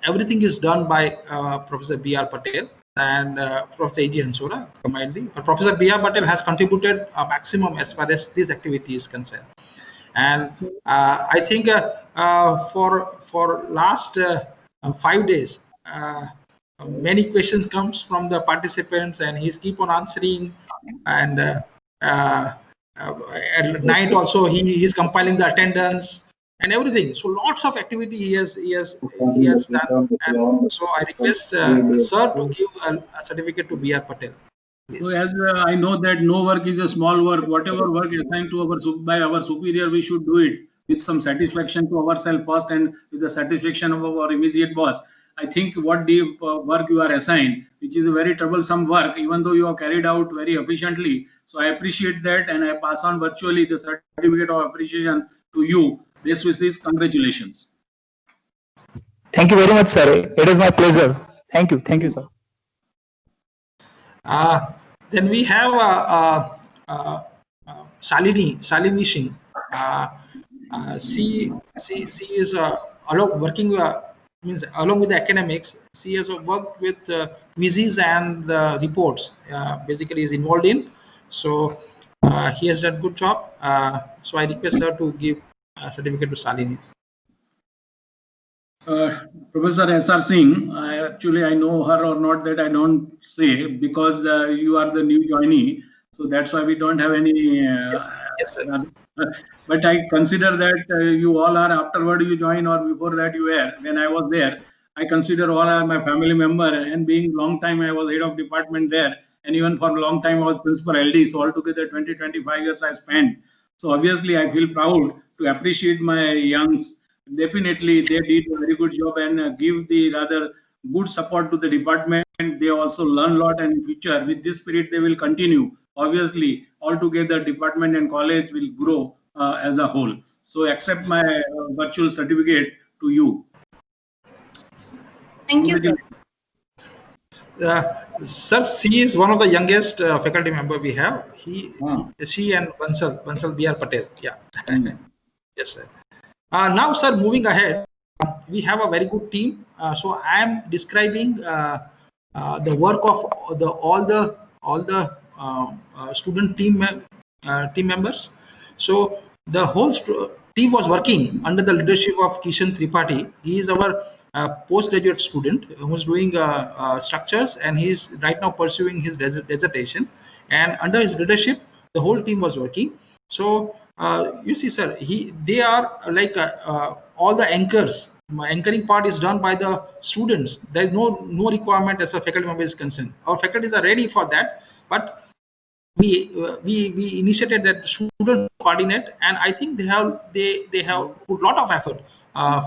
Everything is done by Professor B.R. Patel. and Professor A.G. Hansura combinedly. But Professor B.R. Patel has contributed a maximum as far as this activity is concerned. And I think for last 5 days, many questions comes from the participants, and he's keep on answering. And at night also he is compiling the attendance and everything. So lots of activity he has done. And so I request sir to give a certificate to B.R. Patel. So as I know that no work is a small work. Whatever work assigned to by our superior, we should do it with some satisfaction to ourselves first and with the satisfaction of our immediate boss. I think what the work you are assigned, which is a very troublesome work, even though you have carried out very efficiently. So I appreciate that, and I pass on virtually the certificate of appreciation to you. Best wishes, congratulations. Thank you very much, sir. It is my pleasure. Thank you, sir. Then we have Salini Singh. She is working means along with the academics. She has worked with quizzes and reports. Basically, is involved in. So he has done good job. So I request her to give a certificate to Salini. Professor S.R. Singh, I know her or not, that I don't say, because you are the new joinee, so that's why we don't have any. Yes, sir. But I consider that you all are, afterward you join or before that you were, when I was there, I consider all are my family member, and being long time I was head of department there, and even for a long time I was principal LD, so altogether 20-25 years I spent. So obviously I feel proud to appreciate my youngs. Definitely they did a very good job and give the rather good support to the department. They also learn a lot, and in future with this spirit they will continue. Obviously altogether department and college will grow as a whole. So accept my virtual certificate to you. Thank you, sir. Sir, she is one of the youngest faculty member we have. She and Bansal B.R. Patel. Yeah. Yes, sir. Now, sir, moving ahead, we have a very good team. So I am describing the work of all the student team members. So the whole team was working under the leadership of Kishan Tripathi. He is our postgraduate student who is doing structures, and he is right now pursuing his dissertation. And under his leadership, the whole team was working. So you see, sir, they are like all the anchors. My anchoring part is done by the students. There is no requirement as a faculty member is concerned. Our faculties are ready for that, but we initiated that student coordinate, and I think they have put a lot of effort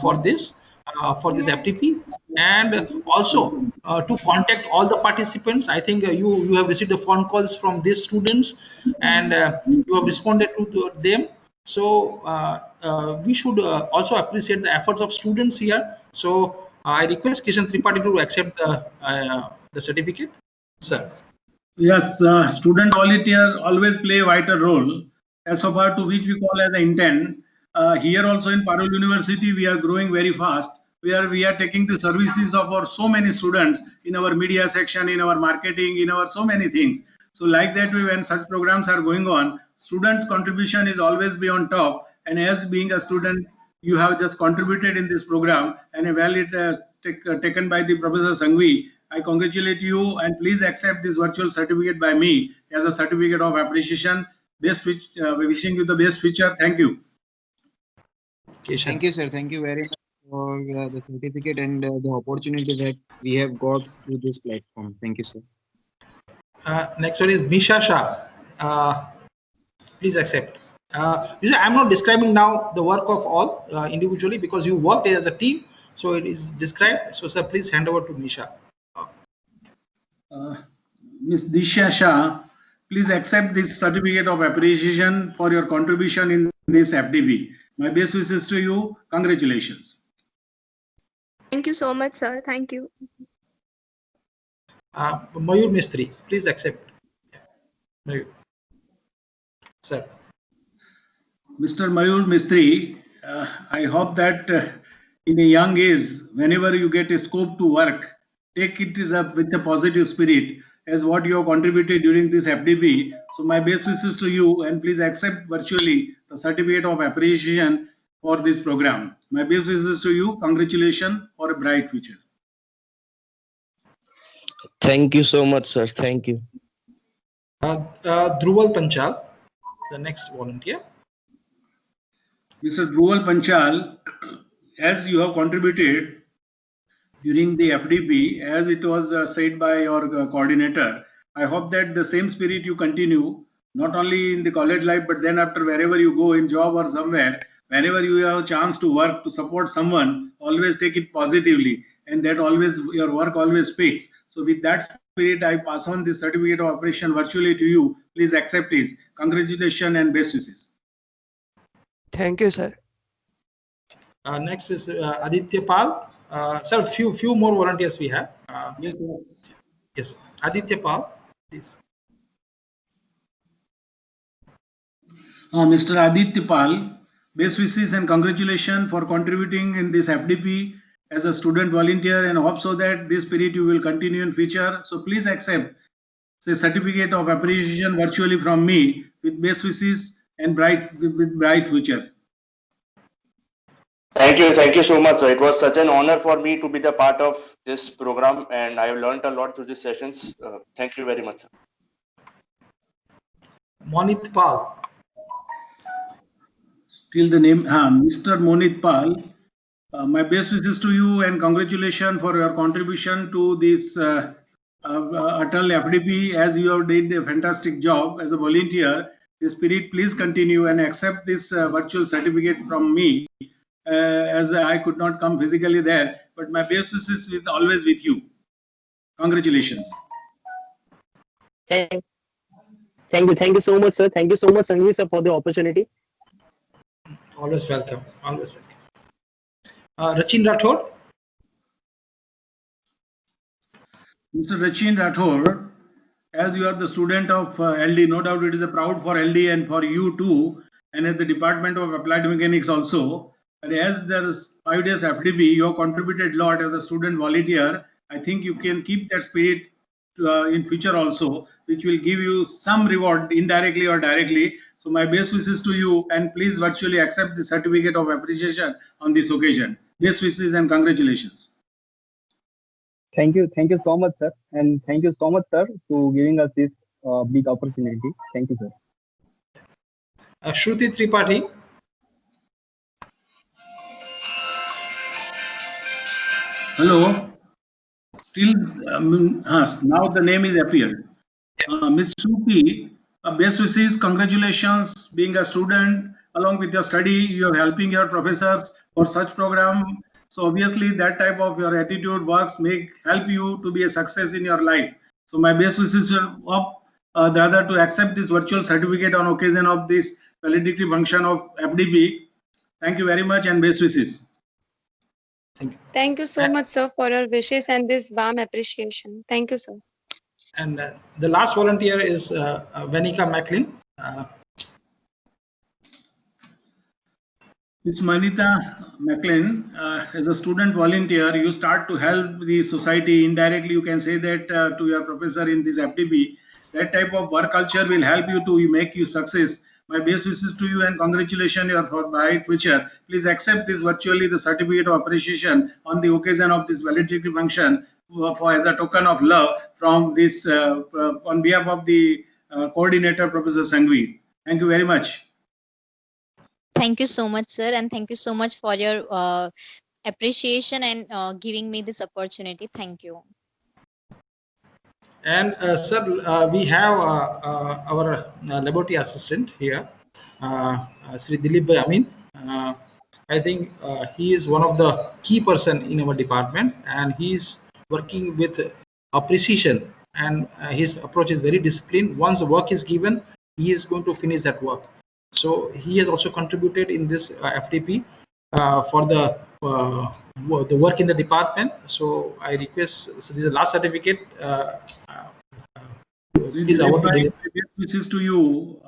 for this FTP, and also to contact all the participants. I think you have received the phone calls from these students, and you have responded to them. So we should also appreciate the efforts of students here. So I request Kishan Tripathi to accept the certificate, sir. Yes, student volunteer always play a vital role, as far to which we call as the intent. Here also in Parul University, we are growing very fast. We are taking the services of our so many students in our media section, in our marketing, in our so many things. So like that way, when such programs are going on, student contribution is always be on top. And as being a student, you have just contributed in this program, and a valid taken by the Professor Sanghvi. I congratulate you, and please accept this virtual certificate by me as a certificate of appreciation. Wishing you the best future. Thank you. Thank you, sir. Thank you very much for the certificate and the opportunity that we have got through this platform. Thank you, sir. Next one is Misha Shah. Please accept. I'm not describing now the work of all individually, because you worked as a team, so it is described. So, sir, please hand over to Misha. Ms. Disha Shah, please accept this certificate of appreciation for your contribution in this FDP. My best wishes to you. Congratulations. Thank you so much, sir. Thank you. Mayur Mistry, please accept. Mayur. Sir. Mr. Mayur Mistry, I hope that in a young age, whenever you get a scope to work, take it with a positive spirit as what you have contributed during this FDP. So my best wishes to you, and please accept virtually the certificate of appreciation for this program. My best wishes to you. Congratulations for a bright future. Thank you so much, sir. Thank you. Dhruval Panchal, the next volunteer. Mr. Dhruval Panchal, as you have contributed during the FDP, as it was said by your coordinator, I hope that the same spirit you continue, not only in the college life, but then after wherever you go in job or somewhere, whenever you have a chance to work, to support someone, always take it positively, and that always, your work always speaks. So with that spirit, I pass on this certificate of appreciation virtually to you. Please accept it. Congratulations and best wishes. Thank you, sir. Next is Aditya Pal. Sir, few more volunteers we have. Yes, yes. Aditya Pal, please. Mr. Aditya Pal, best wishes and congratulations for contributing in this FDP as a student volunteer, and hope so that this spirit you will continue in future. So please accept the certificate of appreciation virtually from me with best wishes and bright future. Thank you so much, sir. It was such an honor for me to be the part of this program, and I have learned a lot through these sessions. Thank you very much, sir. Monit Pal. Still the name, Mr. Monit Pal. My best wishes to you and congratulations for your contribution to this ATAL FDP, as you have did a fantastic job as a volunteer. The spirit, please continue and accept this virtual certificate from me, as I could not come physically there, but my best wishes is always with you. Congratulations. Thank you so much, sir. Thank you so much, Sanjeev sir, for the opportunity. Always welcome. Always welcome. Rachin Rathod. Mr. Rachin Rathod, as you are the student of LD, no doubt it is a proud for LD and for you too, and at the Department of Applied Mechanics also. And as there is 5 days FDP, you have contributed a lot as a student volunteer. I think you can keep that spirit in future also, which will give you some reward indirectly or directly. So my best wishes to you, and please virtually accept the certificate of appreciation on this occasion. Best wishes and congratulations. Thank you so much, sir, and thank you so much, sir, to giving us this big opportunity. Thank you, sir. Shruti Tripathi. Hello. Still, now the name is appeared. Ms. Shruti, best wishes, congratulations, being a student, along with your study, you are helping your professors for such program. So obviously that type of your attitude works, help you to be a success in your life. So my best wishes of the other to accept this virtual certificate on occasion of this valedictory function of FDP. Thank you very much and best wishes. Thank you so much, sir, for your wishes and this warm appreciation. Thank you, sir. And the last volunteer is Vanika Macklin. Ms. Manita Macklin, as a student volunteer, you start to help the society indirectly. You can say that to your professor in this FDP. That type of work culture will help you to make you success. My best wishes to you and congratulations for bright future. Please accept this virtually the certificate of appreciation on the occasion of this valedictory function for as a token of love from this on behalf of the coordinator, Professor Sanghvi. Thank you very much. Thank you so much, sir, and thank you so much for your appreciation and giving me this opportunity. Thank you. And sir, we have our laboratory assistant here, Sri Dilip Bhai Amin. I think he is one of the key person in our department, and he is working with precision, and his approach is very disciplined. Once the work is given, he is going to finish that work. So he has also contributed in this FDP for the work in the department. So I request, so this is the last certificate. Wishes to you,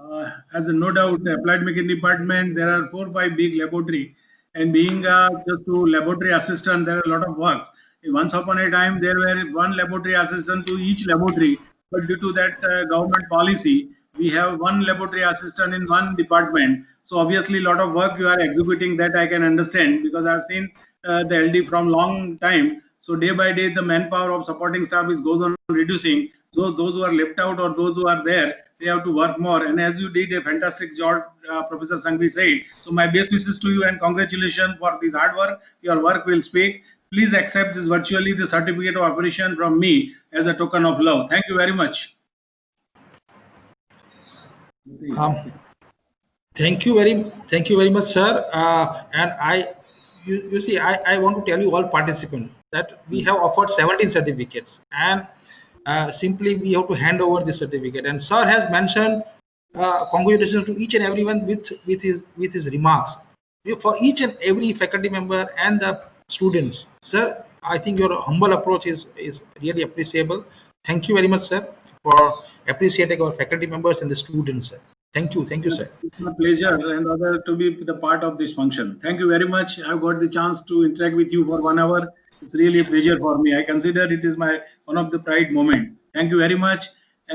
as a no doubt, the applied mechanics department, there are 4 or 5 big laboratory, and being just to laboratory assistant, there are a lot of works. Once upon a time, there were one laboratory assistant to each laboratory, but due to that government policy, we have one laboratory assistant in one department. So obviously, a lot of work you are executing, that I can understand, because I've seen the LD from long time. So day by day, the manpower of supporting staff goes on reducing. So those who are left out or those who are there, they have to work more. And as you did a fantastic job, Professor Sangvi said. So my best wishes to you and congratulations for this hard work. Your work will speak. Please accept this virtually the certificate of appreciation from me as a token of love. Thank you very much. Thank you very much, sir. And you see, I want to tell you all participants that we have offered 17 certificates, and simply we have to hand over this certificate. And sir has mentioned congratulations to each and everyone with his remarks. For each and every faculty member and the students, sir, I think your humble approach is really appreciable. Thank you very much, sir, for appreciating our faculty members and the students, sir. Thank you, sir. It's my pleasure and honor to be the part of this function. Thank you very much. I've got the chance to interact with you for 1 hour. It's really a pleasure for me. I consider it is one of the pride moment. Thank you very much.